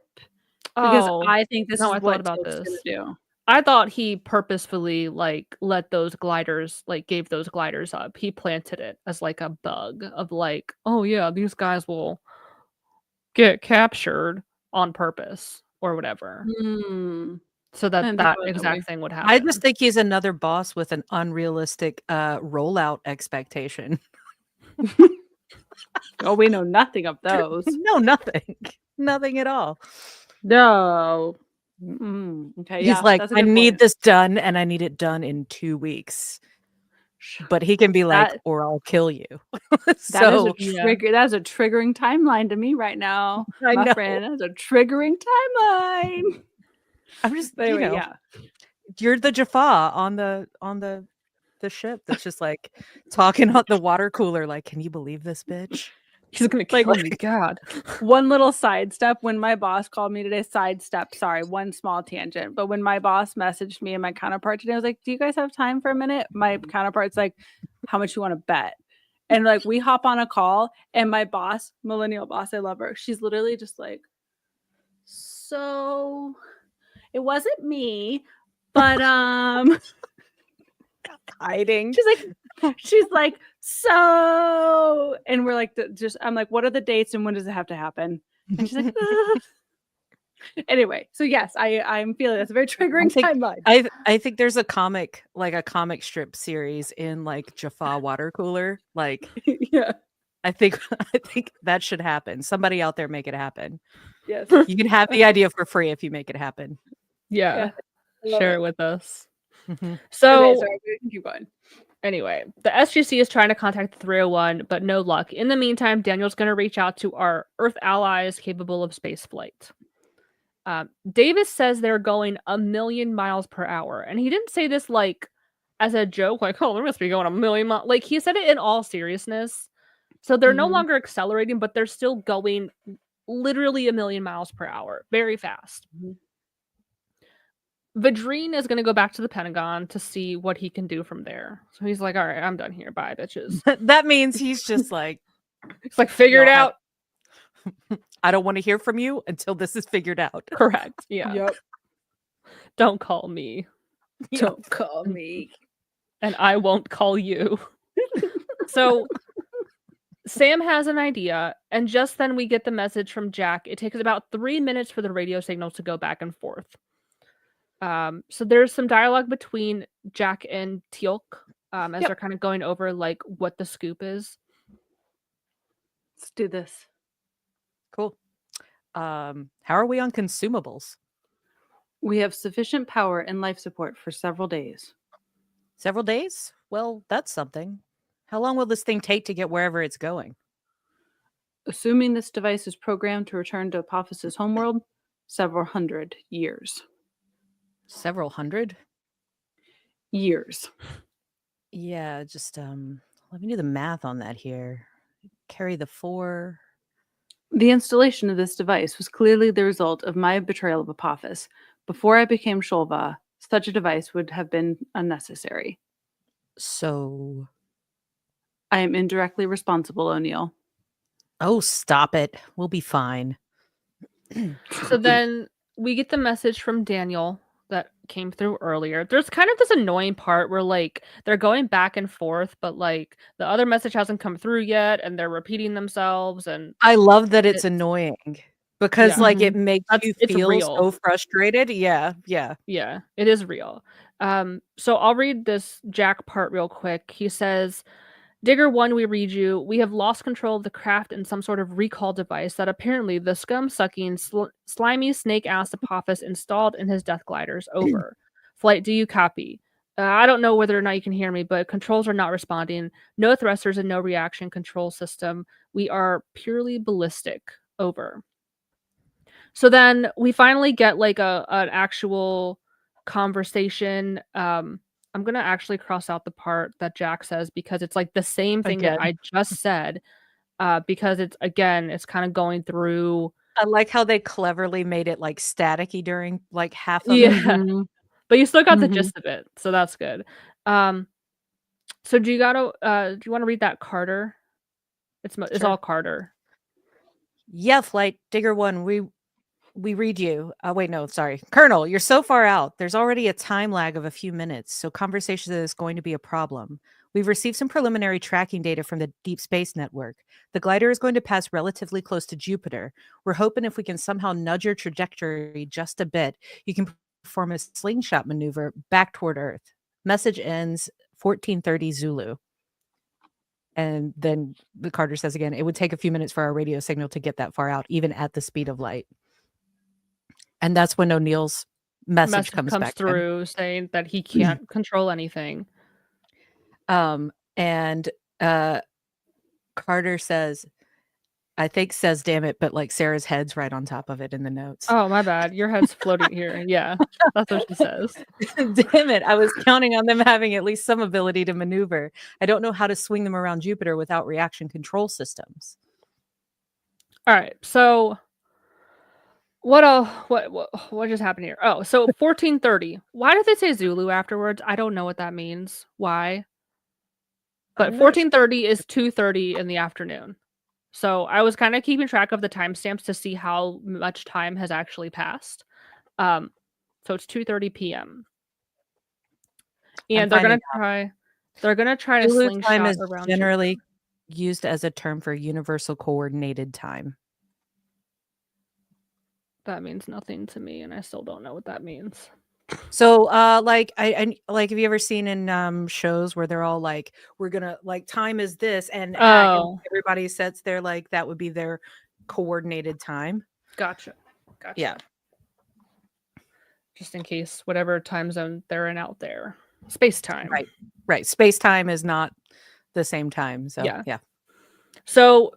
E: because I think this is what Teal'c's going to do.
C: I thought he purposefully like let those gliders, like gave those gliders up. He planted it as like a bug of like, oh yeah, these guys will get captured on purpose or whatever. So that exact thing would happen.
D: I just think he's another boss with an unrealistic rollout expectation.
E: Oh, we know nothing of those.
D: No, nothing. Nothing at all.
E: No. Okay,
D: he's like, I need this done, and I need it done in 2 weeks. But he can be like, or I'll kill you.
E: That's a triggering timeline to me right now, my friend. That's a triggering timeline.
D: I'm just, anyway, you're the Jaffa on the ship that's just like talking on the water cooler. Like, can you believe this bitch?
C: He's gonna kill me. God.
E: One little sidestep. When my boss called me today, sorry, one small tangent. But when my boss messaged me and my counterpart today, I was like, do you guys have time for a minute? My counterpart's like, how much you want to bet? And like, we hop on a call, and my boss, millennial boss, I love her. She's literally just like, so it wasn't me, but
D: hiding.
E: She's like, so, and we're like, I'm like, what are the dates and when does it have to happen? And she's like, Anyway, so yes, I'm feeling that's a very triggering timeline.
D: I think there's a comic strip series in like Jaffa water cooler. Like,
E: yeah,
D: I think that should happen. Somebody out there make it happen.
E: Yes,
D: you can have the idea for free if you make it happen.
C: Yeah, share it with us.
E: So, sorry, keep going.
C: Anyway, the SGC is trying to contact the 301, but no luck. In the meantime, Daniel's going to reach out to our Earth allies capable of space flight. Davis says they're going 1,000,000 miles per hour, and he didn't say this like as a joke, like, oh, they must be going 1,000,000 miles. Like, he said it in all seriousness. So they're no longer accelerating, but they're still going literally a million miles per hour, very fast.
E: Mhm.
C: Vadreen is going to go back to the Pentagon to see what he can do from there. So he's like, all right, I'm done here. Bye, bitches.
D: That means he's just like,
C: It's like, figure it
D: Y'all have-
C: out.
D: I don't want to hear from you until this is figured out.
C: Correct. Yeah.
E: Yep.
C: Don't call me.
E: Don't call me.
C: And I won't call you. So Sam has an idea, and just then we get the message from Jack. It takes about 3 minutes for the radio signal to go back and forth. So there's some dialogue between Jack and Teal'c as
D: Yep.
C: they're kind of going over like what the scoop is.
E: Let's do this.
D: Cool. How are we on consumables?
E: We have sufficient power and life support for several days.
D: Several days? Well, that's something. How long will this thing take to get wherever it's going?
E: Assuming this device is programmed to return to Apophyse's homeworld, several hundred years.
D: Several hundred?
E: Years.
D: Yeah, just let me do the math on that here. Carry the 4.
E: The installation of this device was clearly the result of my betrayal of Apophis. Before I became Shulva, such a device would have been unnecessary.
D: So,
E: I am indirectly responsible, O'Neill.
D: oh, stop it. We'll be fine.
C: So then we get the message from Daniel that came through earlier. There's kind of this annoying part where like they're going back and forth, but like the other message hasn't come through yet, and they're repeating themselves. And
D: I love that it's
C: It's-
D: annoying because
C: Yeah.
D: like it makes you
C: It's
D: feel
C: real.
D: so frustrated. Yeah, yeah.
C: Yeah, it is real. So I'll read this Jack part real quick. He says, Digger 1, we read you. We have lost control of the craft in some sort of recall device that apparently the scum-sucking, slimy snake-ass Apophis installed in his death gliders. Over. Flight, do you copy? I don't know whether or not you can hear me, but controls are not responding. No thrusters and no reaction control system. We are purely ballistic. Over. So then we finally get like an actual conversation. I'm gonna actually cross out the part that Jack says because it's like the same thing that I just said. Because it's kind of going through.
D: I like how they cleverly made it like staticky during like half of
C: Yeah.
D: it.
E: Mhm.
C: But you still got the
E: Mhm.
C: gist of it, so that's good. So do you want to read that Carter? It's
D: Sure.
C: all Carter.
D: Yeah, Flight Digger 1, we read you. Wait, no, sorry. Colonel, you're so far out. There's already a time lag of a few minutes, so conversation is going to be a problem. We've received some preliminary tracking data from the Deep Space Network. The glider is going to pass relatively close to Jupiter. We're hoping if we can somehow nudge your trajectory just a bit, you can perform a slingshot maneuver back toward Earth. Message ends 1430 Zulu. And then the Carter says again, it would take a few minutes for our radio signal to get that far out, even at the speed of light. And that's when O'Neill's message comes back
C: through saying that he can't control anything.
D: And Carter says, I think says, damn it, but like Sarah's head's right on top of it in the notes.
C: Oh, my bad. Your head's floating here. Yeah, that's what she says.
D: Damn it. I was counting on them having at least some ability to maneuver. I don't know how to swing them around Jupiter without reaction control systems.
C: All right. So what just happened here? Oh, so 1430. Why did they say Zulu afterwards? I don't know what that means. Why? But
D: I'm not sure.
C: 1430 is 2:30 in the afternoon. So I was kind of keeping track of the timestamps to see how much time has actually passed. So it's 2:30 p.m. And they're gonna try to
D: Zulu time
C: slingshot
D: is
C: around
D: generally used as a term for universal coordinated time.
C: That means nothing to me, and I still don't know what that means.
D: So like I like, have you ever seen in shows where they're all like, we're gonna like time is this and everybody sets their like that would be their coordinated time.
C: Gotcha.
D: Yeah.
C: Just in case whatever time zone they're in out there. Space time.
D: Right. Space time is not the same time. So yeah.
C: So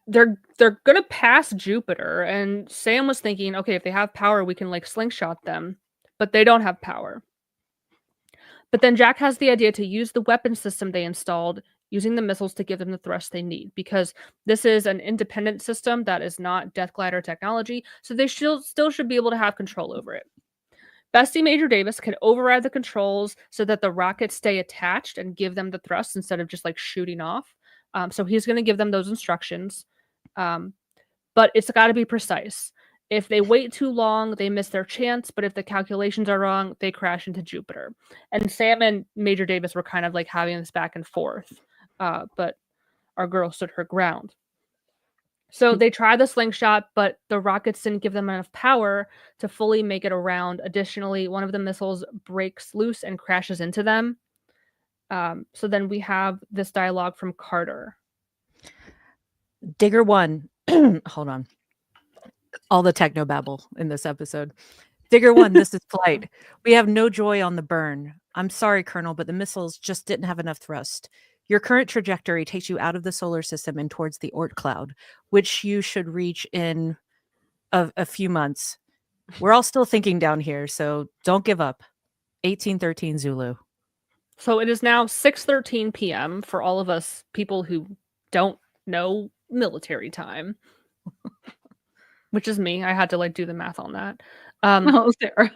C: they're gonna pass Jupiter, and Sam was thinking, okay, if they have power, we can like slingshot them, but they don't have power. But then Jack has the idea to use the weapon system they installed using the missiles to give them the thrust they need, because this is an independent system that is not Death Glider technology, so they still should be able to have control over it. Bestie Major Davis can override the controls so that the rockets stay attached and give them the thrust instead of just like shooting off. So he's going to give them those instructions, but it's got to be precise. If they wait too long, they miss their chance. But if the calculations are wrong, they crash into Jupiter. And Sam and Major Davis were kind of like having this back and forth, but our girl stood her ground. So they tried the slingshot, but the rockets didn't give them enough power to fully make it around. Additionally, one of the missiles breaks loose and crashes into them. So then we have this dialogue from Carter.
D: Digger 1. Hold on. All the technobabble in this episode. Digger 1, this is Flight. We have no joy on the burn. I'm sorry, Colonel, but the missiles just didn't have enough thrust. Your current trajectory takes you out of the solar system and towards the Oort cloud, which you should reach in a few months. We're all still thinking down here, so don't give up. 1813 Zulu.
C: So it is now 6:13 p.m. for all of us people who don't know military time, which is me. I had to like do the math on that.
E: Oh, Sarah.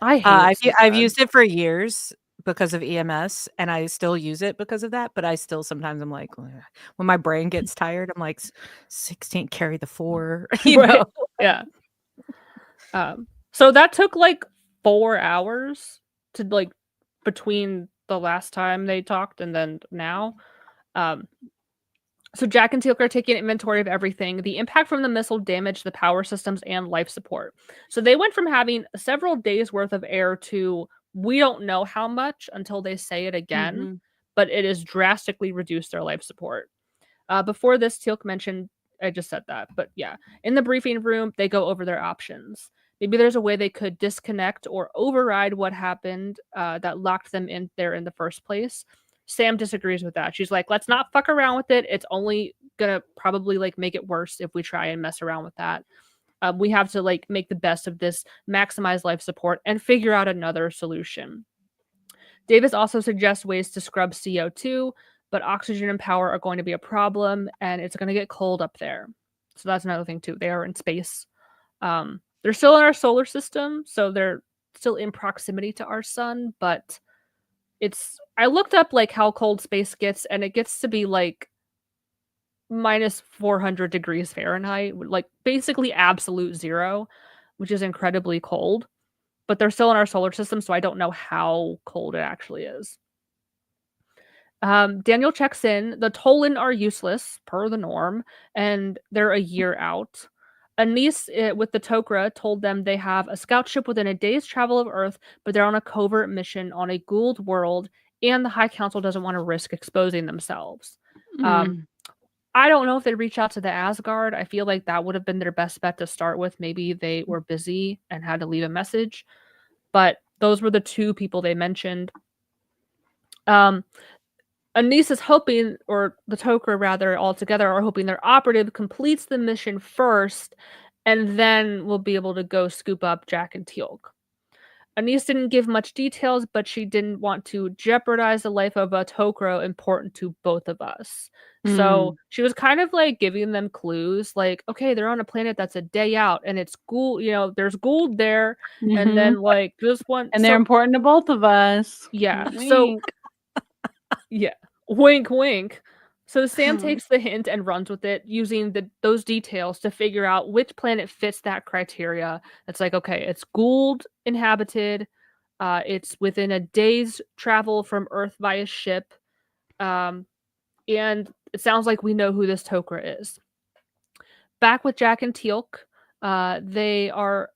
C: I hate it.
D: I've used it for years because of EMS, and I still use it because of that. But I still sometimes I'm like, "Ugh." When my brain gets tired, I'm like, 16 carry the 4. You
C: Right.
D: know?
C: Yeah. So that took like 4 hours to like between the last time they talked and then now. So Jack and Teal'c are taking inventory of everything. The impact from the missile damaged the power systems and life support. So they went from having several days worth of air to we don't know how much until they say it again, but it has drastically reduced their life support. Before this, Teal'c mentioned, I just said that, but yeah, in the briefing room, they go over their options. Maybe there's a way they could disconnect or override what happened that locked them in there in the first place. Sam disagrees with that. She's like, let's not fuck around with it. It's only gonna probably like make it worse if we try and mess around with that. We have to like make the best of this, maximize life support, and figure out another solution. Davis also suggests ways to scrub CO2, but oxygen and power are going to be a problem, and it's going to get cold up there. So that's another thing too. They are in space. They're still in our solar system, so they're still in proximity to our sun, but I looked up like how cold space gets, and it gets to be like minus 400 degrees Fahrenheit, like basically absolute zero, which is incredibly cold. But they're still in our solar system, so I don't know how cold it actually is. Daniel checks in. The Tolan are useless, per the norm, and they're a year out. Anise, with the Tok'ra, told them they have a scout ship within a day's travel of Earth, but they're on a covert mission on a Gould world, and the High Council doesn't want to risk exposing themselves. I don't know if they reach out to the Asgard. I feel like that would have been their best bet to start with. Maybe they were busy and had to leave a message. But those were the two people they mentioned. Anise is hoping, or the Tok'ra rather, altogether are hoping their operative completes the mission first, and then we'll be able to go scoop up Jack and Teal'c. Anise didn't give much details, but she didn't want to jeopardize the life of a Tok'ra important to both of us. So she was kind of like giving them clues, like, okay, they're on a planet that's a day out, and it's Gould, there's Gould there, and then like just one,
E: and they're important to both of us.
C: Yeah.
E: Wink,
C: So
E: wink.
C: yeah, wink, wink. So Sam takes the hint and runs with it, using those details to figure out which planet fits that criteria. It's like, okay, it's Gould inhabited. It's within a day's travel from Earth via ship. And it sounds like we know who this Tok'ra is. Back with Jack and Teal'c, they are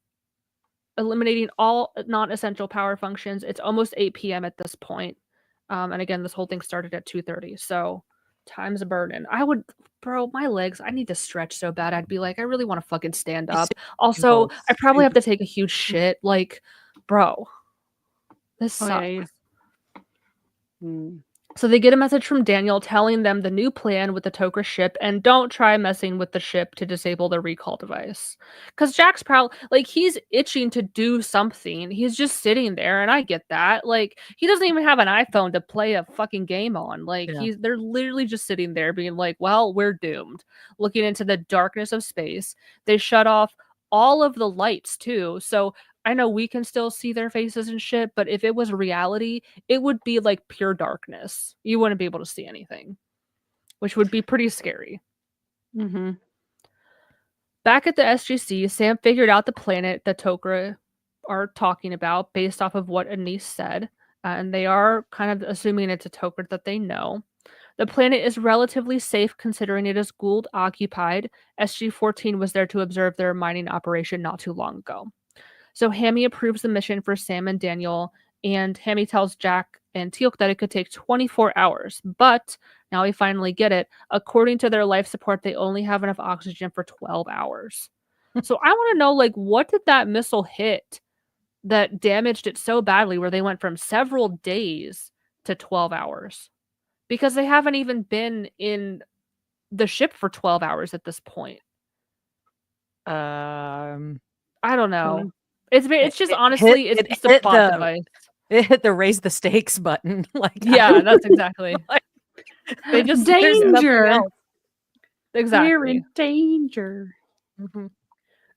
C: eliminating all non-essential power functions. It's almost 8 p.m. at this point. And again, this whole thing started at 2:30. So time's a burden. Bro, my legs, I need to stretch so bad. I'd be like, I really want to fucking stand up. Also, I probably have to take a huge shit. Like, bro, this sucks.
E: Yeah.
C: So they get a message from Daniel telling them the new plan with the Tok'ra ship, and don't try messing with the ship to disable the recall device. Because Jack's probably, like, he's itching to do something. He's just sitting there, and I get that. Like, he doesn't even have an iPhone to play a fucking game on. Like,
D: Yeah.
C: they're literally just sitting there being like, well, we're doomed. Looking into the darkness of space. They shut off all of the lights, too. So I know we can still see their faces and shit, but if it was reality, it would be like pure darkness. You wouldn't be able to see anything, which would be pretty scary.
E: Mm-hmm.
C: Back at the SGC, Sam figured out the planet that Tok'ra are talking about based off of what Anise said, and they are kind of assuming it's a Tok'ra that they know. The planet is relatively safe considering it is Gould occupied. SG-14 was there to observe their mining operation not too long ago. So Hammy approves the mission for Sam and Daniel, and Hammy tells Jack and Teal'c that it could take 24 hours. But now we finally get it. According to their life support, they only have enough oxygen for 12 hours. So I want to know, like, what did that missile hit that damaged it so badly where they went from several days to 12 hours? Because they haven't even been in the ship for 12 hours at this point. I don't know. It's just honestly, it's just a plot device.
D: It hit the raise the stakes button. Like,
C: Yeah, that's exactly.
D: like,
C: They just
D: there's nothing
E: Danger.
D: else.
C: exactly.
E: We're in danger.
D: Mhm.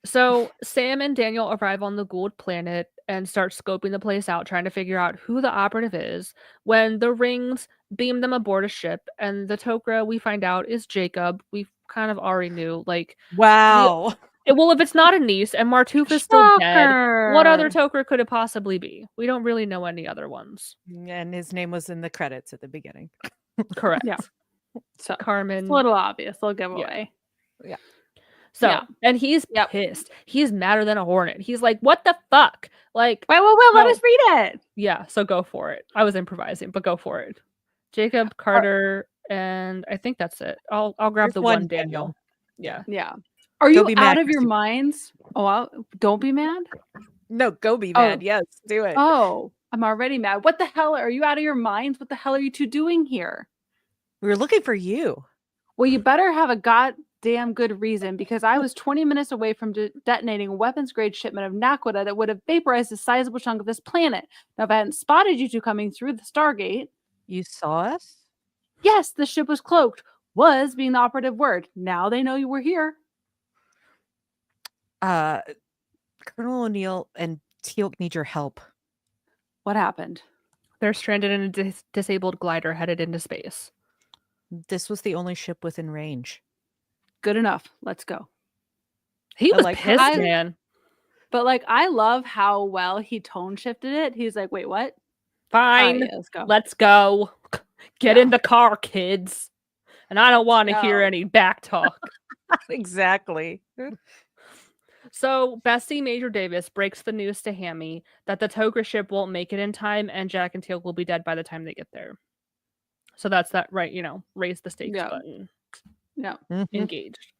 C: So Sam and Daniel arrive on the Gould planet and start scoping the place out, trying to figure out who the operative is. When the rings beam them aboard a ship, and the Tok'ra we find out is Jacob. We kind of already knew, like,
D: Wow.
C: well, if it's not Anise and Martouf is still dead, what other
E: Shocker.
C: Tok'ra could it possibly be? We don't really know any other ones.
D: And his name was in the credits at the beginning.
C: Correct.
E: Yeah. So
C: Carmen.
E: it's a little obvious. They'll give away.
C: So,
E: Yeah.
C: and he's
E: Yep.
C: pissed. He's madder than a hornet. He's like, what the fuck? Like,
E: Wait, let
C: No.
E: us read it.
C: yeah, so go for it. I was improvising, but go for it. Jacob, Carter, and I think that's it. I'll grab
D: There's
C: the
D: one
C: one Daniel.
D: Daniel.
C: Yeah.
E: Yeah. Are
D: Go
E: you
D: be
E: out
D: mad,
E: of your
D: Christy.
E: minds? Don't be mad.
D: No, go be
E: Oh.
D: mad. Yes, do it.
E: Oh, I'm already mad. What the hell? Are you out of your minds? What the hell are you two doing here?
D: We were looking for you.
E: Well, you better have a goddamn good reason, because I was 20 minutes away from detonating a weapons grade shipment of Naquita that would have vaporized a sizable chunk of this planet. Now, if I hadn't spotted you two coming through the Stargate,
D: You saw us?
E: yes, the ship was cloaked. Was being the operative word. Now they know you were here.
D: Colonel O'Neill and Teal'c need your help.
E: What happened?
C: They're stranded in a disabled glider headed into space.
D: This was the only ship within range.
E: Good enough. Let's go.
C: He
D: I
C: was
D: like
C: pissed,
E: that.
C: man.
E: But like, I love how well he tone shifted it. He's like, wait, what?
C: Fine.
E: Yeah, let's go.
C: Let's go. Get
E: Yeah.
C: in the car, kids. And I don't want to hear
E: go.
C: any back talk.
D: Exactly.
C: So Bessie Major Davis breaks the news to Hammy that the Tok'ra ship won't make it in time, and Jack and Teal'c will be dead by the time they get there. So that's that, right? Raise the stakes
E: Yeah.
C: button.
E: Yeah.
D: Mhm.
C: Engaged.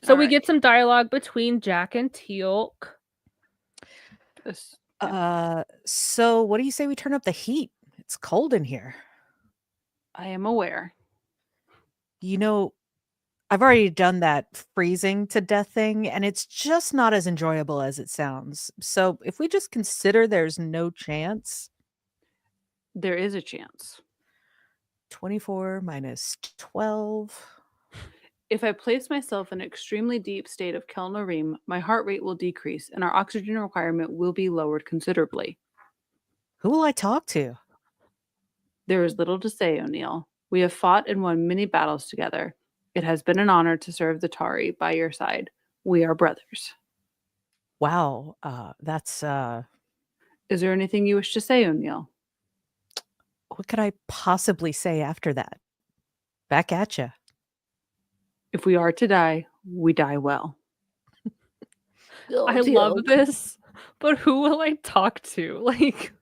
C: So we
E: Alright.
C: get some dialogue between Jack and Teal'c.
E: This-
D: So what do you say we turn up the heat? It's cold in here.
E: I am aware.
D: You know, I've already done that freezing to death thing, and it's just not as enjoyable as it sounds. So if we just consider there's no chance,
E: There is a chance.
D: 24 minus 12.
E: If I place myself in an extremely deep state of Kelnarim, my heart rate will decrease and our oxygen requirement will be lowered considerably.
D: Who will I talk to?
E: There is little to say, O'Neill. We have fought and won many battles together. It has been an honor to serve the Tari by your side. We are brothers.
D: Wow, that's
E: Is there anything you wish to say, O'Neill?
D: what could I possibly say after that? Back at you.
E: If we are to die, we die well.
C: I love this, but who will I talk to? Like,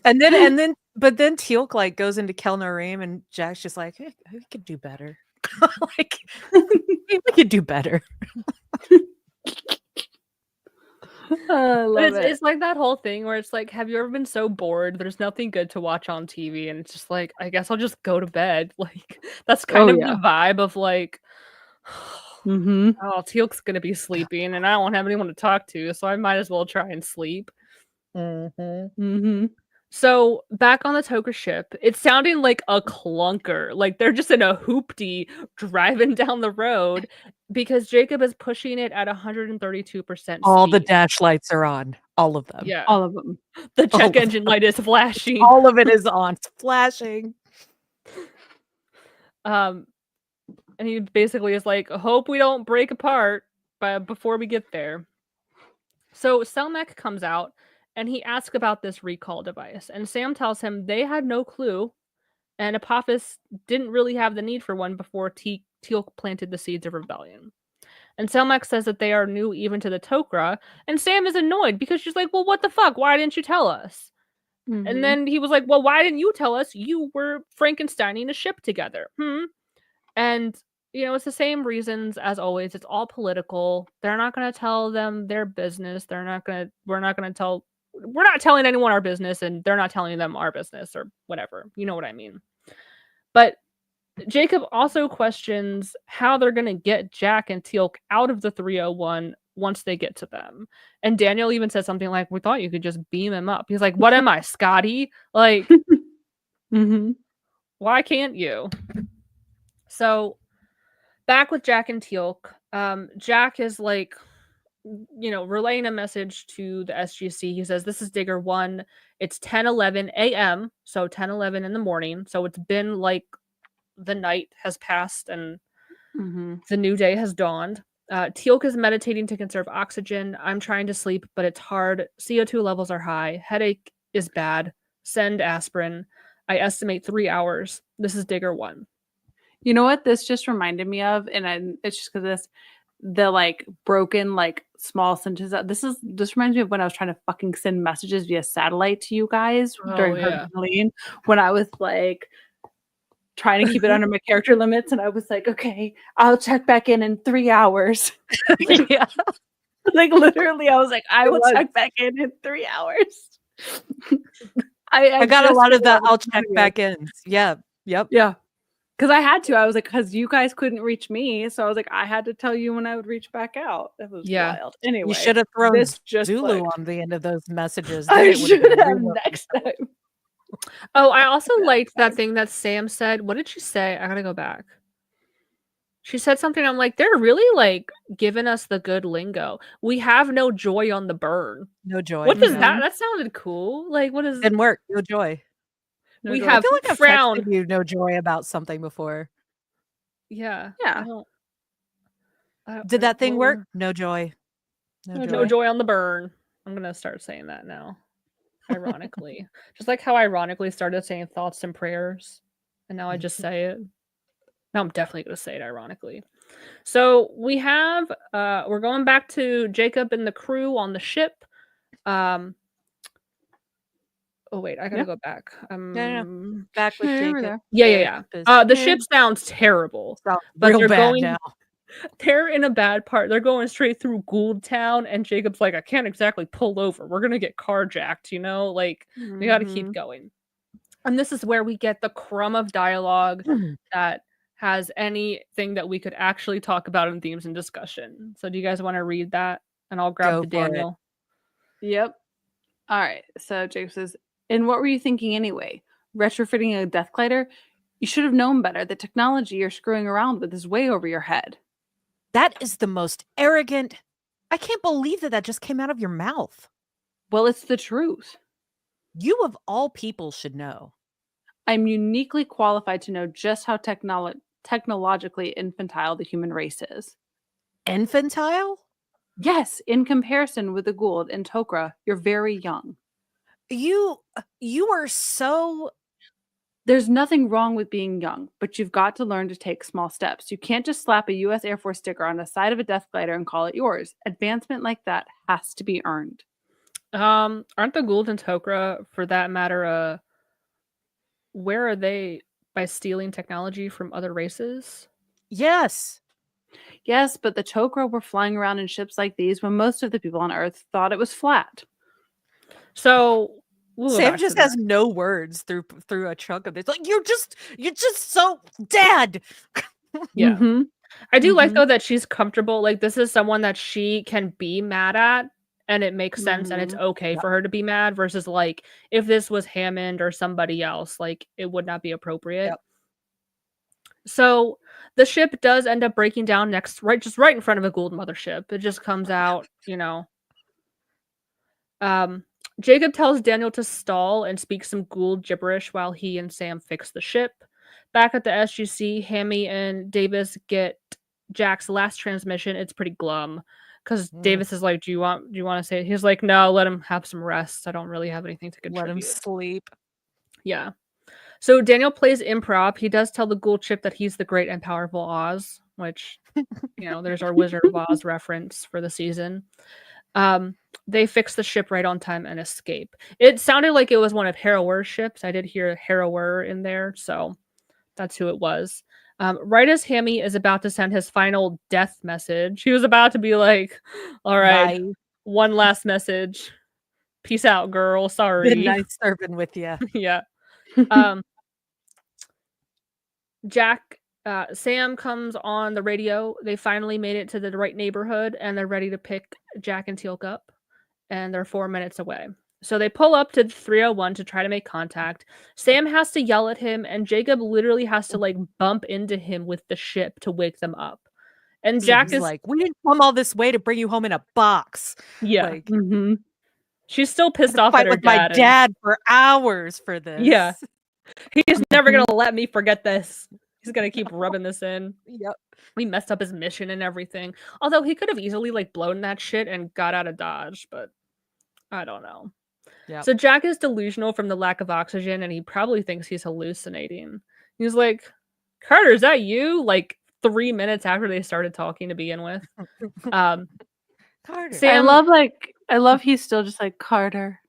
D: And then but then Teal'c like goes into Kelnarim and Jack's just like, hey, we could do better. Like we could do better.
E: I
C: But
E: love it.
C: it's like that whole thing where it's like, have you ever been so bored? There's nothing good to watch on TV, and it's just like, I guess I'll just go to bed. Like that's kind
E: Oh,
C: of
E: yeah.
C: the vibe of like,
E: Mm-hmm.
C: oh, Teal'c's gonna be sleeping, and I won't have anyone to talk to, so I might as well try and sleep.
E: Mm-hmm.
C: So back on the Toka ship, it's sounding like a clunker. Like they're just in a hoopty driving down the road because Jacob is pushing it at 132%
D: All the
C: speed.
D: dash lights are on. All of them.
C: Yeah.
E: All of them.
C: The
D: All
C: check
D: of
C: engine light is flashing.
D: All of it is on. It's flashing.
C: And he basically is like, hope we don't break apart before we get there. So Selmek comes out and he asks about this recall device, and Sam tells him they had no clue, and Apophis didn't really have the need for one before Teal planted the seeds of rebellion. And Selmek says that they are new even to the Tok'ra, and Sam is annoyed because she's like, well, what the fuck? Why didn't you tell us?
E: Mm-hmm.
C: And then he was like, well, why didn't you tell us you were Frankensteining a ship together? And it's the same reasons as always. It's all political. They're not going to tell them their business. We're not telling anyone our business, and they're not telling them our business or whatever. You know what I mean? But Jacob also questions how they're going to get Jack and Teal'c out of the 301 once they get to them. And Daniel even says something like, we thought you could just beam him up. He's like, what am I, Scotty? Like,
E: Mm-hmm.
C: why can't you? So back with Jack and Teal'c, Jack is like, relaying a message to the SGC. He says, this is Digger 1. It's 10:11 a.m. So 10:11 in the morning. So it's been like the night has passed and the new day has dawned. Teal'c is meditating to conserve oxygen. I'm trying to sleep, but it's hard. CO2 levels are high. Headache is bad. Send aspirin. I estimate 3 hours. This is Digger 1.
E: You know what this just reminded me of, and it's just because the like broken like small sentences. This reminds me of when I was trying to fucking send messages via satellite to you guys during Hurricane Helene, when I was like trying to keep it under my character limits, and I was like, okay, I'll check back in 3 hours.
D: Yeah.
E: Like literally, I was like, I will check back in 3 hours.
D: I got a lot of that. I'll check back in. Yeah. Yep.
E: Yeah. Because I had to. I was like, because you guys couldn't reach me. So I was like, I had to tell you when I would reach back out. That was wild. Anyway.
D: You should have thrown
E: this just
D: Zulu
E: clicked.
D: on the end of those messages.
E: I
D: Then it would have
E: should
D: been
E: have
D: real.
E: next time.
C: Oh, I also liked that thing that Sam said. What did she say? I gotta go back. She said something. I'm like, they're really like giving us the good lingo. We have no joy on the burn.
D: No joy.
C: What does
D: no.
C: that sounded cool. Like, what is
D: Didn't work. No joy.
E: No
C: we
E: joy.
C: have
D: I feel like I've
C: frown.
D: texted you no joy about something before.
C: Yeah.
E: Yeah.
D: Did that thing work? No joy.
C: No joy on the burn. I'm gonna start saying that now. Ironically. Just like how I ironically started saying thoughts and prayers. And now I just say it. Now I'm definitely gonna say it ironically. So we have we're going back to Jacob and the crew on the ship. Oh wait, I gotta go back.
D: No. Back with
E: Yeah,
D: Jacob.
E: there.
C: Yeah. The ship sounds terrible.
D: Sounds
C: But
D: real
C: they're
D: bad
C: going
D: now.
C: They're in a bad part. They're going straight through Gould Town, and Jacob's like, I can't exactly pull over. We're gonna get carjacked, Like, we gotta keep going. And this is where we get the crumb of dialogue that has anything that we could actually talk about in themes and discussion. So do you guys want to read that? And I'll grab the Daniel.
E: Yep. All right. So Jacob says, and what were you thinking anyway? Retrofitting a death glider? You should have known better. The technology you're screwing around with is way over your head.
D: That is the most arrogant. I can't believe that just came out of your mouth.
E: Well, it's the truth.
D: You of all people should know.
E: I'm uniquely qualified to know just how technologically infantile the human race is.
D: Infantile?
E: Yes, in comparison with the Gould and Tok'ra, you're very young.
D: You are so...
E: There's nothing wrong with being young, but you've got to learn to take small steps. You can't just slap a U.S. Air Force sticker on the side of a death glider and call it yours. Advancement like that has to be earned.
C: Aren't the Gould and Tok'ra, for that matter, where are they by stealing technology from other races?
D: Yes.
E: Yes, but the Tok'ra were flying around in ships like these when most of the people on Earth thought it was flat.
C: So we'll go
D: Sam
C: back
D: just
C: to
D: has
C: that.
D: no words through a chunk of this. Like you're just so dad.
C: Yeah.
E: Mm-hmm.
C: I do like
D: Mhm.
C: though that she's comfortable. Like this is someone that she can be mad at and it makes sense and it's
E: Mhm.
C: okay
D: Yep.
C: for her to be mad versus like if this was Hammond or somebody else, like it would not be appropriate.
D: Yep.
C: So the ship does end up breaking down just right in front of a Gould mothership. It just comes out, you know. Jacob tells Daniel to stall and speak some Gould gibberish while he and Sam fix the ship. Back at the SGC, Hammy and Davis get Jack's last transmission. It's pretty glum because Davis is like, "Do you want to say it?" He's like, "No, let him have some rest. I don't really have anything to
D: Let him
C: contribute."
D: sleep.
C: Yeah. So Daniel plays improv. He does tell the Gould chip that he's the great and powerful Oz, which there's our Wizard of Oz reference for the season. They fix the ship right on time and escape. It sounded like it was one of Harrower's ships. I did hear Harrower in there, so that's who it was. Right as Hammy is about to send his final death message, he was about to be like, "All right,
D: Bye.
C: one last message. Peace out, girl.
D: Been
C: Sorry."
D: nice serving with you.
C: Yeah. Sam comes on the radio. They finally made it to the right neighborhood and they're ready to pick Jack and Teal'c up. And they're 4 minutes away. So they pull up to 301 to try to make contact. Sam has to yell at him, and Jacob literally has to like bump into him with the ship to wake them up. And Jack
D: He's
C: is
D: like, we didn't come all this way to bring you home in a box.
C: yeah.
D: Like,
E: Mm-hmm.
C: She's still
D: I had
C: pissed
D: to
C: off at
D: fight
C: her
D: with my
C: dad.
D: dad for hours for this.
C: Yeah. He's never
E: Mm-hmm.
C: gonna let me forget this. He's gonna keep rubbing this in.
D: Yep.
C: We messed up his mission and everything. Although he could have easily like blown that shit and got out of Dodge, but I don't know.
D: Yep.
C: So Jack is delusional from the lack of oxygen and he probably thinks he's hallucinating. He's like, "Carter, is that you?" Like 3 minutes after they started talking to begin with.
D: Carter.
C: Sam
E: I love he's still just like Carter.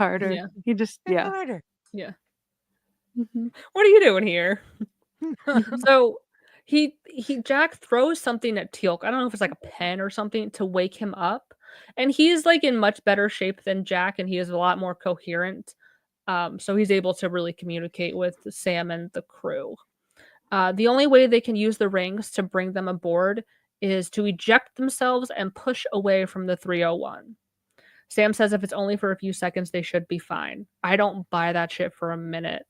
C: Yeah.
E: He just yeah.
D: Carter.
C: Yeah.
E: Mm-hmm.
C: What are you doing here? So Jack throws something at Teal'c. I don't know if it's like a pen or something to wake him up. And he's like in much better shape than Jack and he is a lot more coherent. So he's able to really communicate with Sam and the crew. The only way they can use the rings to bring them aboard is to eject themselves and push away from the 301. Sam says if it's only for a few seconds, they should be fine. I don't buy that shit for a minute.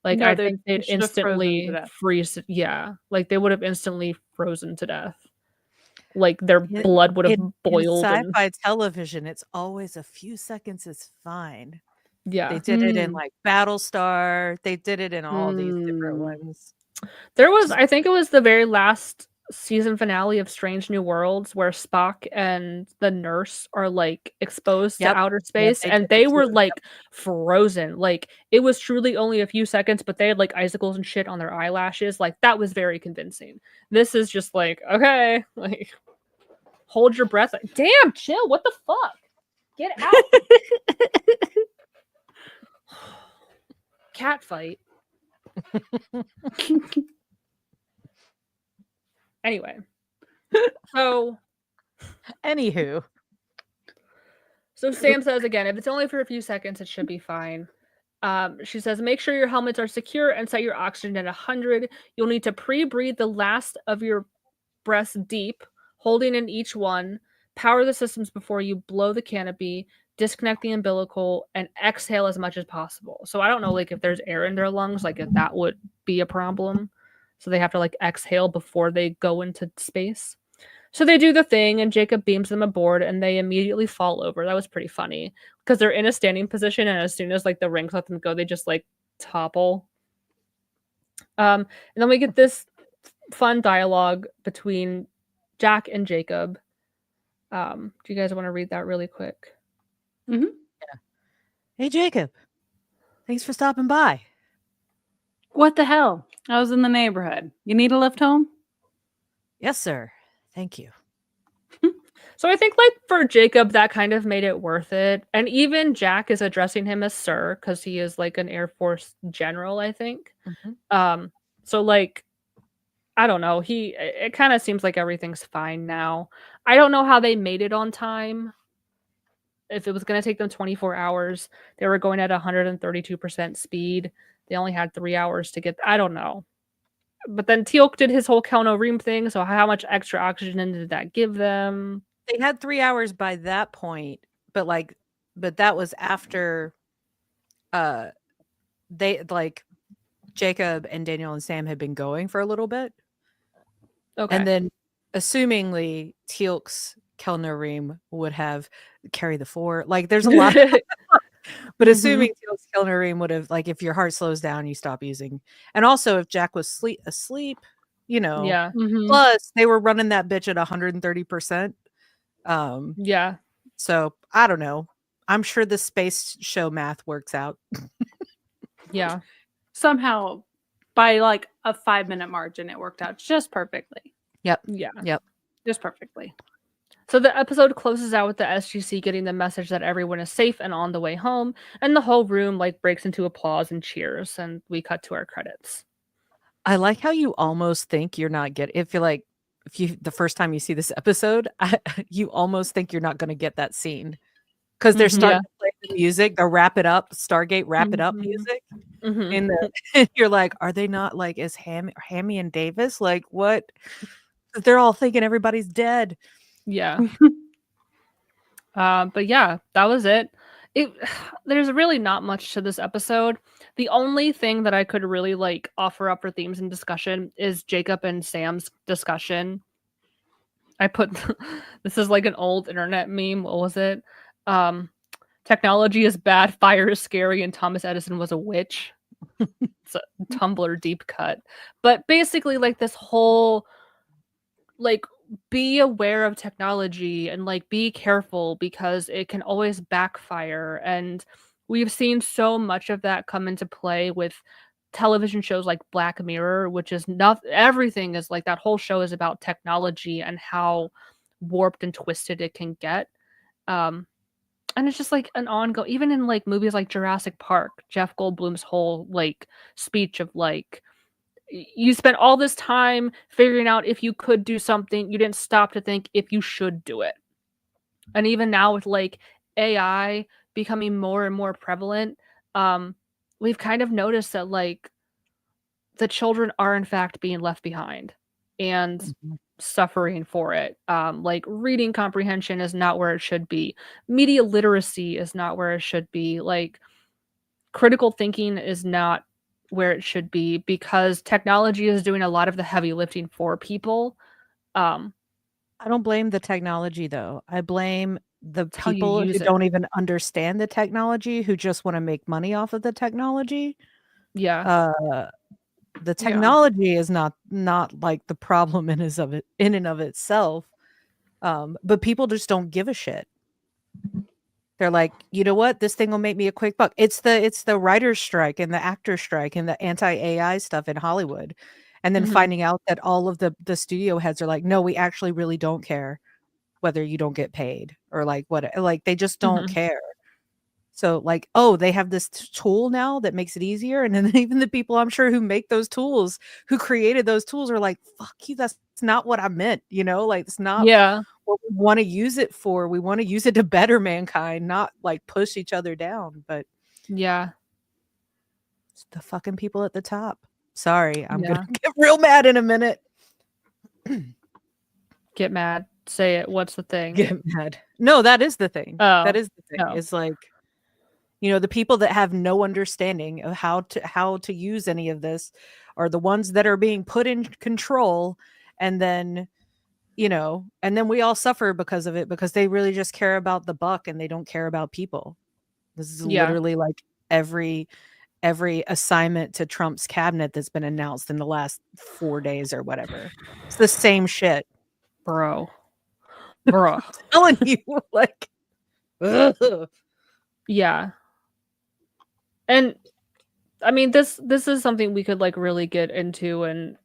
C: Like,
E: No,
C: I
E: they
C: think they'd
E: should have frozen to
C: instantly
E: death.
C: freeze. Yeah. Like, they would have instantly frozen to death. Like, their
D: In-
C: blood would have
D: in
C: boiled. And,
D: sci-fi television, it's always a few seconds is fine.
C: yeah.
D: They did it in like Battlestar. They did it in all these different
E: Mm.
D: ones.
C: There was, I think it was the very last season finale of Strange New Worlds where Spock and the nurse are like exposed to
D: Yep.
C: outer
D: Yep,
C: space
D: they
C: and
D: did
C: they
D: it
C: were
D: too.
C: like frozen. Like it was truly only a few seconds, but they had like icicles and shit on their eyelashes. Like that was very convincing. This is just like, okay, like hold your breath. Like, damn, chill. What the fuck? Get out. Cat fight. Anyway.
D: Anywho.
C: So Sam says again, if it's only for a few seconds, it should be fine. She says, make sure your helmets are secure and set your oxygen at 100. You'll need to pre-breathe the last of your breaths deep, holding in each one. Power the systems before you blow the canopy, disconnect the umbilical, and exhale as much as possible. So I don't know, like if there's air in their lungs, like if that would be a problem. So they have to like exhale before they go into space. So they do the thing, and Jacob beams them aboard, and they immediately fall over. That was pretty funny because they're in a standing position, and as soon as like the rings let them go, they just like topple. And then we get this fun dialogue between Jack and Jacob. Do you guys want to read that really quick?
E: Mm-hmm.
D: Yeah. Hey Jacob, thanks for stopping by.
E: What the hell? I was in the neighborhood. You need a lift home?
D: Yes, sir. Thank you.
C: So I think like for Jacob, that kind of made it worth it. And even Jack is addressing him as sir because he is like an Air Force general, I think.
D: Mm-hmm.
C: So like I don't know. It kind of seems like everything's fine now. I don't know how they made it on time. If it was going to take them 24 hours, they were going at 132% speed. They only had 3 hours to get. I don't know. But then Teal'c did his whole Kelno Ream thing. So how much extra oxygen did that give them?
D: They had 3 hours by that point, but that was after they Jacob and Daniel and Sam had been going for a little bit.
C: Okay.
D: And then assumingly Teal'c's Kelno Ream would have carry the 4. Like there's a lot of, but assuming Teal'c's Kelno Ream would have, like, if your heart slows down, you stop using. And also if Jack was asleep,
C: Yeah.
D: plus they were running that bitch at 130%.
C: Yeah.
D: So I don't know. I'm sure the space show math works out.
C: Yeah.
E: Somehow, by like a 5-minute margin, it worked out just perfectly.
C: Yeah.
E: Just perfectly.
C: So the episode closes out with the SGC getting the message that everyone is safe and on the way home, and the whole room like breaks into applause and cheers, and we cut to our credits.
D: I like how you almost think you're not getting, if you the first time you see this episode, you almost think you're not going to get that scene because they're starting to play the music, the wrap it up, Stargate wrap it up music. In the, you're like, are they not like, is Hammy and Davis like what? They're all thinking everybody's dead.
C: Yeah. But yeah, that was it. There's really not much to this episode. The only thing that I could really like offer up for themes and discussion is Jacob and Sam's discussion. I put this is like an old internet meme. What was it? Technology is bad, fire is scary, and Thomas Edison was a witch. It's a Tumblr deep cut. But basically, like this whole like be aware of technology and like be careful because it can always backfire. And we've seen so much of that come into play with television shows like Black Mirror, which is not everything is like that whole show is about technology and how warped and twisted it can get. And it's just like an ongoing, even in like movies like Jurassic Park, Jeff Goldblum's whole like speech of like, you spent all this time figuring out if you could do something, you didn't stop to think if you should do it. And even now with like AI becoming more and more prevalent, we've kind of noticed that like the children are in fact being left behind and suffering for it. Like reading comprehension is not where it should be. Media literacy is not where it should be. Like critical thinking is not where it should be because technology is doing a lot of the heavy lifting for people.
D: I don't blame the technology though. I blame the
C: It's how you
D: people who
C: use it.
D: don't even understand the technology, who just want to make money off of the technology.
C: Yeah.
D: The technology is not like the problem in and of itself. But people just don't give a shit. They're like, you know what? This thing will make me a quick buck. It's the writer's strike and the actor strike and the anti-AI stuff in Hollywood. And then finding out that all of the studio heads are like, no, we actually really don't care whether you don't get paid or like what, like they just don't care. So like, oh, they have this tool now that makes it easier. And then even the people I'm sure who make those tools, who created those tools are like, fuck you, that's not what I meant, like it's not what we want to use it for. We want to use it to better mankind, not like push each other down. But
C: Yeah.
D: it's the fucking people at the top. Sorry, I'm
C: Yeah.
D: gonna get real mad in a minute.
C: Get mad. Say it. What's the thing?
D: Get mad. No, that is the thing.
C: Oh,
D: that is the thing.
C: no.
D: It's like, the people that have no understanding of how to use any of this are the ones that are being put in control, and then and then we all suffer because of it, because they really just care about the buck and they don't care about people. This is literally like every assignment to Trump's cabinet that's been announced in the last 4 days or whatever. It's the same shit,
C: Bro.
D: I'm telling you, like, ugh.
C: Yeah. And I mean this is something we could like really get into and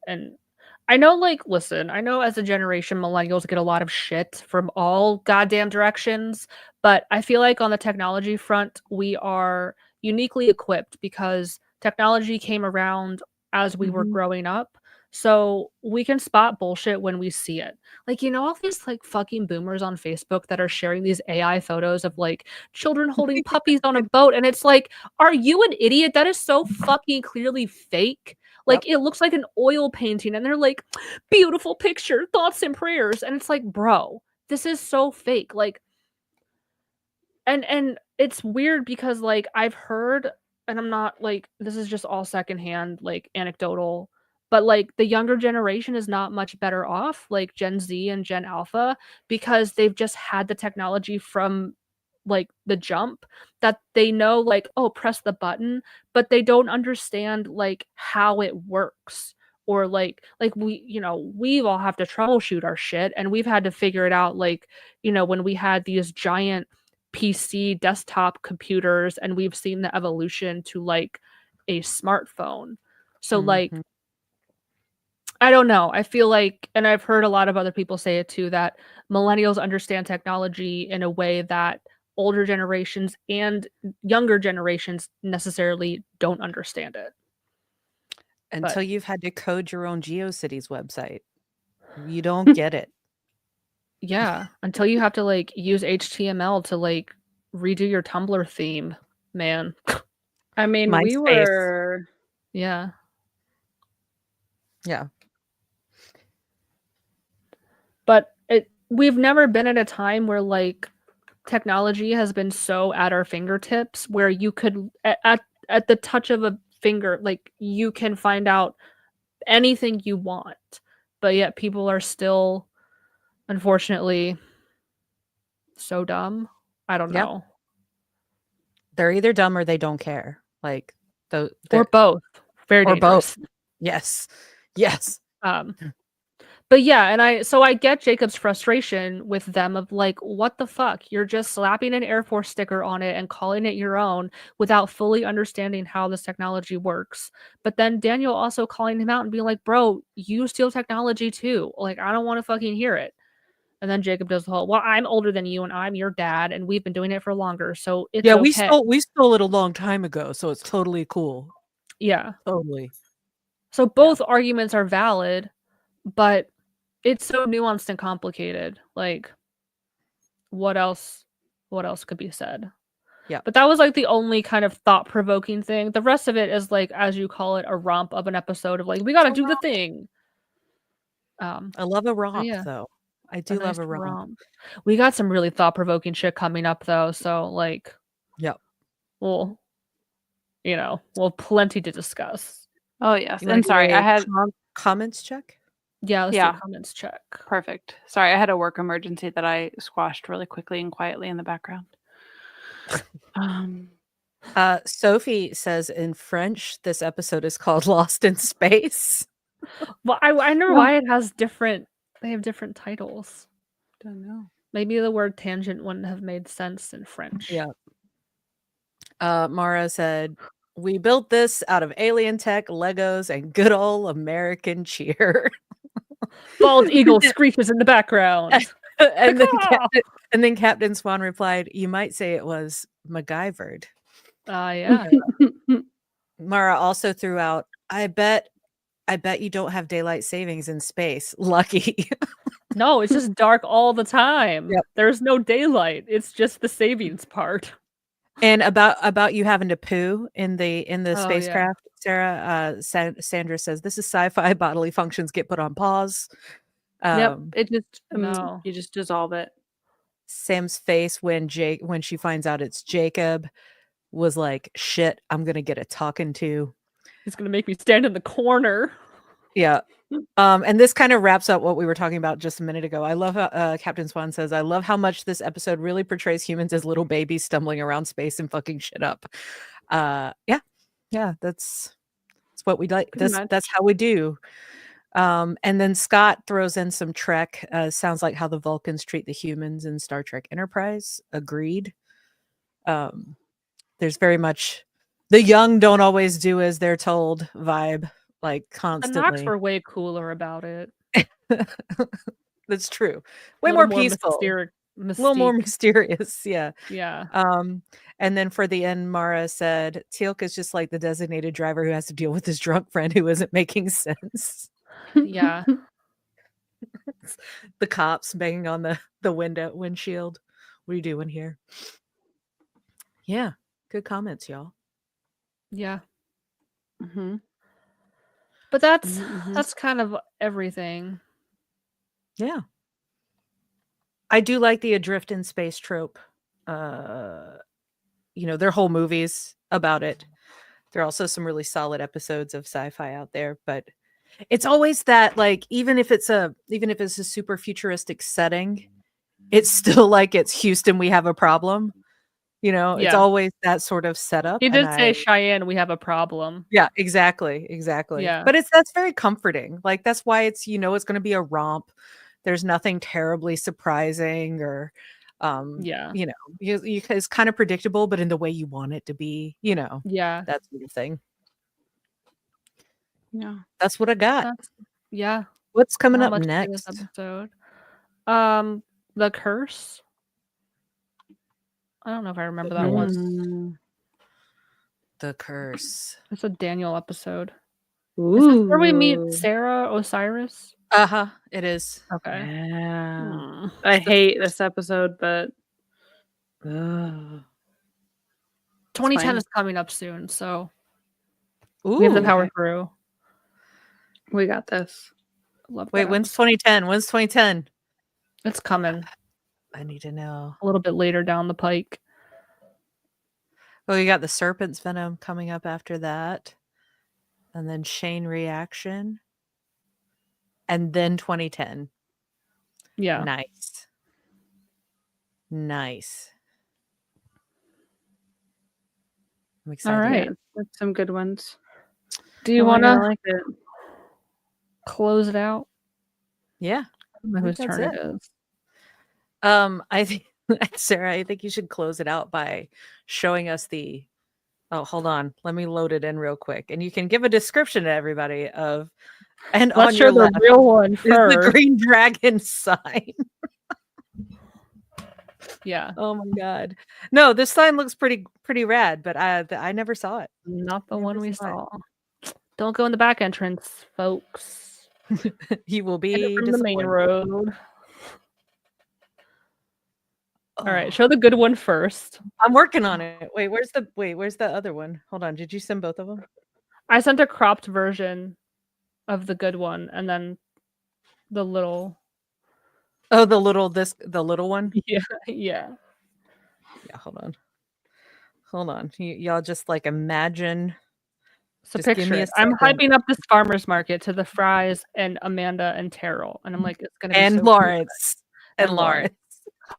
C: I know like listen, I know as a generation millennials get a lot of shit from all goddamn directions, but I feel like on the technology front we are uniquely equipped because technology came around as we were growing up. So we can spot bullshit when we see it. Like, all these like fucking boomers on Facebook that are sharing these AI photos of like children holding puppies on a boat. And it's like, are you an idiot? That is so fucking clearly fake. Like, it looks like an oil painting. And they're like, beautiful picture, thoughts and prayers. And it's like, bro, this is so fake. Like, and it's weird because like I've heard, and I'm not like, this is just all secondhand, like anecdotal, but like the younger generation is not much better off, like Gen Z and Gen Alpha, because they've just had the technology from like the jump, that they know like, oh, press the button, but they don't understand like how it works. Or like we've all have to troubleshoot our shit, and we've had to figure it out, like, when we had these giant PC desktop computers, and we've seen the evolution to like a smartphone. So like,
D: Mhm.
C: I don't know. I feel like, and I've heard a lot of other people say it too, that millennials understand technology in a way that older generations and younger generations necessarily don't understand it.
D: Until
C: But
D: you've had to code your own GeoCities website. You don't get it.
C: yeah, until you have to like use HTML to like redo your Tumblr theme, man.
E: I mean, we
D: MySpace.
E: were
C: Yeah.
D: Yeah.
C: But we've never been at a time where like technology has been so at our fingertips, where you could at the touch of a finger, like you can find out anything you want. But yet people are still, unfortunately, so dumb. I don't
D: Yep.
C: know.
D: They're either dumb or they don't care. Like
C: Or
D: they're
C: both. Very
D: or
C: dangerous.
D: both. Yes. Yes.
C: But yeah, and I get Jacob's frustration with them of like, what the fuck? You're just slapping an Air Force sticker on it and calling it your own without fully understanding how this technology works. But then Daniel also calling him out and being like, bro, you steal technology too. Like, I don't want to fucking hear it. And then Jacob does the whole, well, I'm older than you and I'm your dad and we've been doing it for longer, so it's
D: Yeah,
C: okay.
D: we stole it a long time ago, so it's totally cool.
C: Yeah.
D: Totally.
C: So both arguments are valid, but it's so nuanced and complicated. Like, what else could be said?
D: Yeah.
C: But that was like the only kind of thought-provoking thing. The rest of it is like, as you call it, a romp of an episode of like, we gotta do the thing.
D: I love a romp
C: Yeah,
D: though. I
C: a
D: do
C: nice
D: love a romp.
C: romp. We got some really thought-provoking shit coming up though, so like,
D: Yep.
C: we'll we'll plenty to discuss.
E: Oh yes.
D: You wanna
E: And
D: do
E: sorry, I
D: a
E: had
D: comments check?
C: Yeah, let's do
E: Yeah.
C: a comments check.
E: perfect. Sorry, I had a work emergency that I squashed really quickly and quietly in the background.
D: Sophie says in French, this episode is called Lost in Space.
C: Well, I wonder
E: Well-
C: why it has different. They have different titles.
E: Don't know.
C: Maybe the word tangent wouldn't have made sense in French.
D: Yeah. Mara said, we built this out of alien tech, Legos, and good old American cheer.
C: Bald eagle screeches in the background.
D: and, then
C: Caw!
D: Captain Swan replied, you might say it was MacGyvered.
C: Yeah.
D: Mara also threw out, I bet you don't have daylight savings in space. Lucky.
C: No, it's just dark all the time.
D: Yep.
C: There's no daylight. It's just the savings part.
D: And about you having to poo in the
C: yeah.
D: spacecraft, Sarah, Sandra says this is sci-fi. Bodily functions get put on pause.
E: Yep. It just
C: No.
E: you just dissolve it.
D: Sam's face when she finds out it's Jacob was like, shit, I'm gonna get a talking to.
C: He's gonna make me stand in the corner.
D: Yeah. And this kind of wraps up what we were talking about just a minute ago. I love how Captain Swan says, I love how much this episode really portrays humans as little babies stumbling around space and fucking shit up. Yeah, that's what we like. That's how we do. And then Scott throws in some Trek. Sounds like how the Vulcans treat the humans in Star Trek Enterprise. Agreed. There's very much the young don't always do as they're told vibe. Like
C: The
D: constantly.
C: Knox were way cooler about it.
D: That's true. Way more peaceful.
C: A
D: little more mysterious. Yeah.
C: Yeah.
D: And then for the end, Mara said, Teal'c is just like the designated driver who has to deal with his drunk friend who isn't making sense.
C: Yeah.
D: The cops banging on the windshield. What are you doing here? Yeah, good comments, y'all.
C: Yeah.
E: Mm-hmm.
C: But that's
E: Mhm.
C: that's kind of everything.
D: Yeah. I do like the adrift in space trope. There are whole movies about it. There are also some really solid episodes of sci-fi out there, but it's always that, like, even if it's a super futuristic setting, it's still like it's Houston, we have a problem. It's
C: Yeah.
D: always that sort of setup.
C: He
D: And
C: did say Cheyenne, we have a problem.
D: yeah, exactly.
C: Yeah.
D: But that's very comforting. Like, that's why it's going to be a romp. There's nothing terribly surprising or
C: Yeah.
D: it's kind of predictable, but in the way you want it to be,
C: Yeah.
D: that sort of thing.
E: Yeah.
D: That's what I got.
C: Yeah.
D: What's coming
C: Not
D: up
C: much to say
D: next?
C: this episode. The Curse. I don't know if I remember that one.
E: Mm.
D: The Curse.
C: It's a Daniel episode. Is this where we meet Sarah Osiris?
D: Uh-huh. It is.
C: Okay.
E: Yeah. I hate this episode, but
C: 2010
E: fine.
C: is coming up soon, so
D: Ooh.
C: we have the power through.
E: We got this.
C: Love
D: Wait,
C: that
D: when's
C: episode.
D: 2010? When's 2010?
C: It's coming
D: I need to know.
C: a little bit later down the pike.
D: Oh, you got the Serpent's Venom coming up after that. And then Shane Reaction. And then 2010.
C: Yeah.
D: Nice. I'm excited.
C: All right.
E: Yeah, that's some good ones.
C: Do you
E: Oh,
C: want
E: I
C: to
E: like it.
C: close it out?
D: Yeah.
C: I don't know whose
D: that's
C: turn
D: it.
C: it is.
D: I think Sarah, I think you should close it out by showing us the. Oh, hold on. Let me load it in real quick, and you can give a description to everybody of. And
C: Let's
D: on
C: show
D: your
C: the
D: left
C: real one
D: is
C: first.
D: the green dragon sign.
C: Yeah.
D: Oh my god! No, this sign looks pretty rad, but I never saw it.
C: Not the
D: Never
C: one we
D: saw
C: saw. Don't go in the back entrance, folks.
D: He will
C: Enter
D: be
C: from the main
D: disappointed.
C: road.
D: Oh.
C: All right, show the good one first.
D: I'm working on it. Wait, where's the other one? Hold on. Did you send both of them?
C: I sent a cropped version of the good one, and then the little.
D: Oh, the little one.
C: Yeah.
D: Yeah. Hold on. Y'all just like imagine.
C: So
D: Just give
C: picture
D: me a
C: it. I'm
D: second.
C: hyping up this farmer's market to the Fries and Amanda and Terrell, and I'm like, it's gonna be
D: And
C: so
D: Lawrence.
C: Cool.
D: And Lawrence.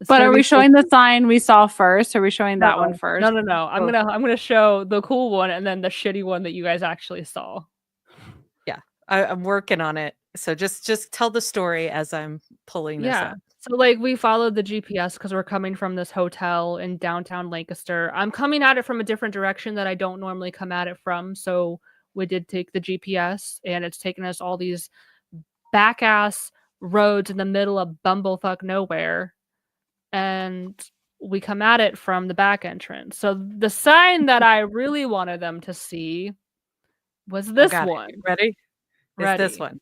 C: It's
E: But
C: gonna
E: are
C: be
E: we
C: so
E: showing the sign we saw first? Or are we showing that one first?
C: No. I'm gonna show the cool one and then the shitty one that you guys actually saw.
D: Yeah, I'm working on it. So just tell the story as I'm pulling this up.
C: So like we followed the GPS because we're coming from this hotel in downtown Lancaster. I'm coming at it from a different direction that I don't normally come at it from. So we did take the GPS and it's taken us all these back ass roads in the middle of bumblefuck nowhere. And we come at it from the back entrance. So the sign that I really wanted them to see was this one.
D: Ready? It's this
C: Ready.
D: one.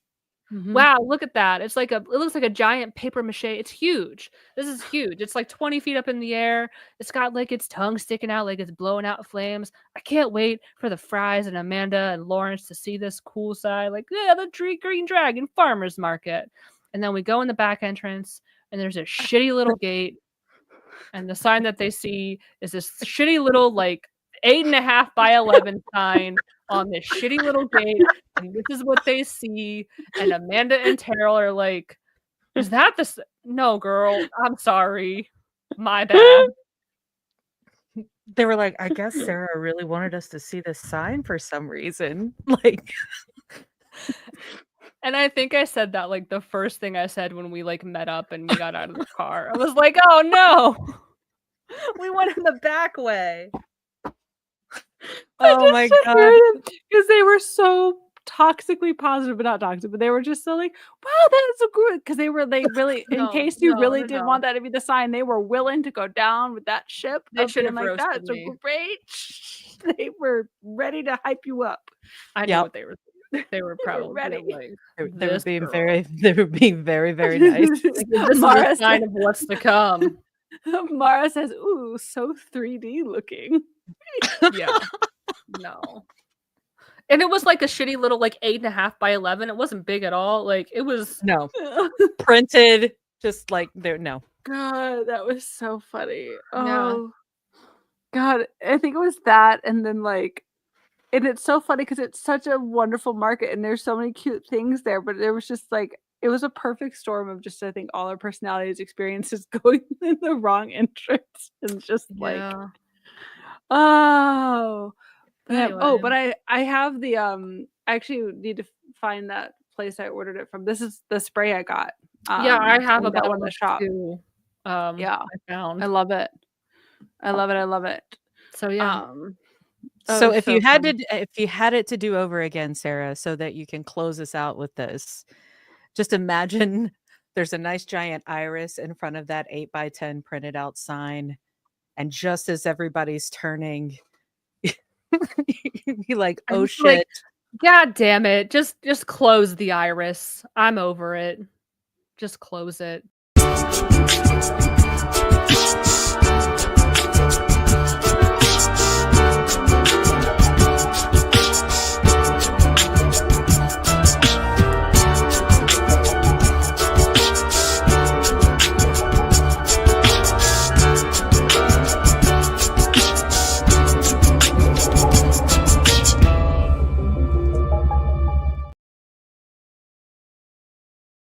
E: Mhm.
C: Wow, look at that. It looks like a giant paper mache. It's huge. This is huge. It's like 20 feet up in the air. It's got like its tongue sticking out like it's blowing out flames. I can't wait for the Fries and Amanda and Lawrence to see this cool side. Like, yeah, the Green Dragon Farmer's Market. And then we go in the back entrance and there's a shitty little gate. And the sign that they see is this shitty little like 8.5 by 11 sign on this shitty little gate, and this is what they see. And Amanda and Terrell are like, "Is that the? No, girl. I'm sorry, my bad."
D: They were like, I guess Sarah really wanted us to see this sign for some reason. Like,
C: and I think I said that like the first thing I said when we like met up and we got out of the car. I was like, "Oh no, we went in the back way."
D: oh my god!
E: Because they were so toxically positive, but not toxic, but they were just so like, wow, that's so good. Because they really, in case you really did want that to be the sign, they were willing to go down with that ship.
C: They
E: of
C: should
E: being
C: have
E: like,
C: roasted
E: that's
C: me.
E: a great. They were ready to hype you up.
C: I knew what they were. They were probably
E: ready.
C: like,
D: They were
C: "This
D: being
C: girl."
D: very they were being very, very nice.
C: Like, this is
E: Mara
C: a sign of what's to come.
E: Mara says, "Ooh, so 3D looking."
C: Yeah. No. And it was like a shitty little like 8.5 by 11. It wasn't big at all. Like it was
D: No. Printed just like there no.
E: God, that was so funny.
C: Yeah.
E: Oh God, I think it was that, and then like, and it's so funny because it's such a wonderful market, and there's so many cute things there. But there was just like, it was a perfect storm of just, I think, all our personalities, experiences going in the wrong entrance, and just like,
C: Yeah.
E: oh, yeah. Oh,
C: Anyway.
E: but I have the I actually need to find that place I ordered it from. This is the spray I got.
C: Yeah, I have a
E: from that
C: bottle
E: one in the
C: of
E: shop.
C: 2,
E: Yeah,
C: I found.
E: I love it. I love it. I love it.
C: So yeah.
E: Oh,
D: So
E: it's
D: if
E: so
D: you had
E: fun.
D: to if you had it to do over again, Sarah, so that you can close us out with this, just imagine there's a nice giant iris in front of that 8 by 10 printed out sign. And just as everybody's turning, you'd be like,
C: I'm
D: oh
C: just like,
D: shit.
C: God damn it. Just close the iris. I'm over it. Just close it.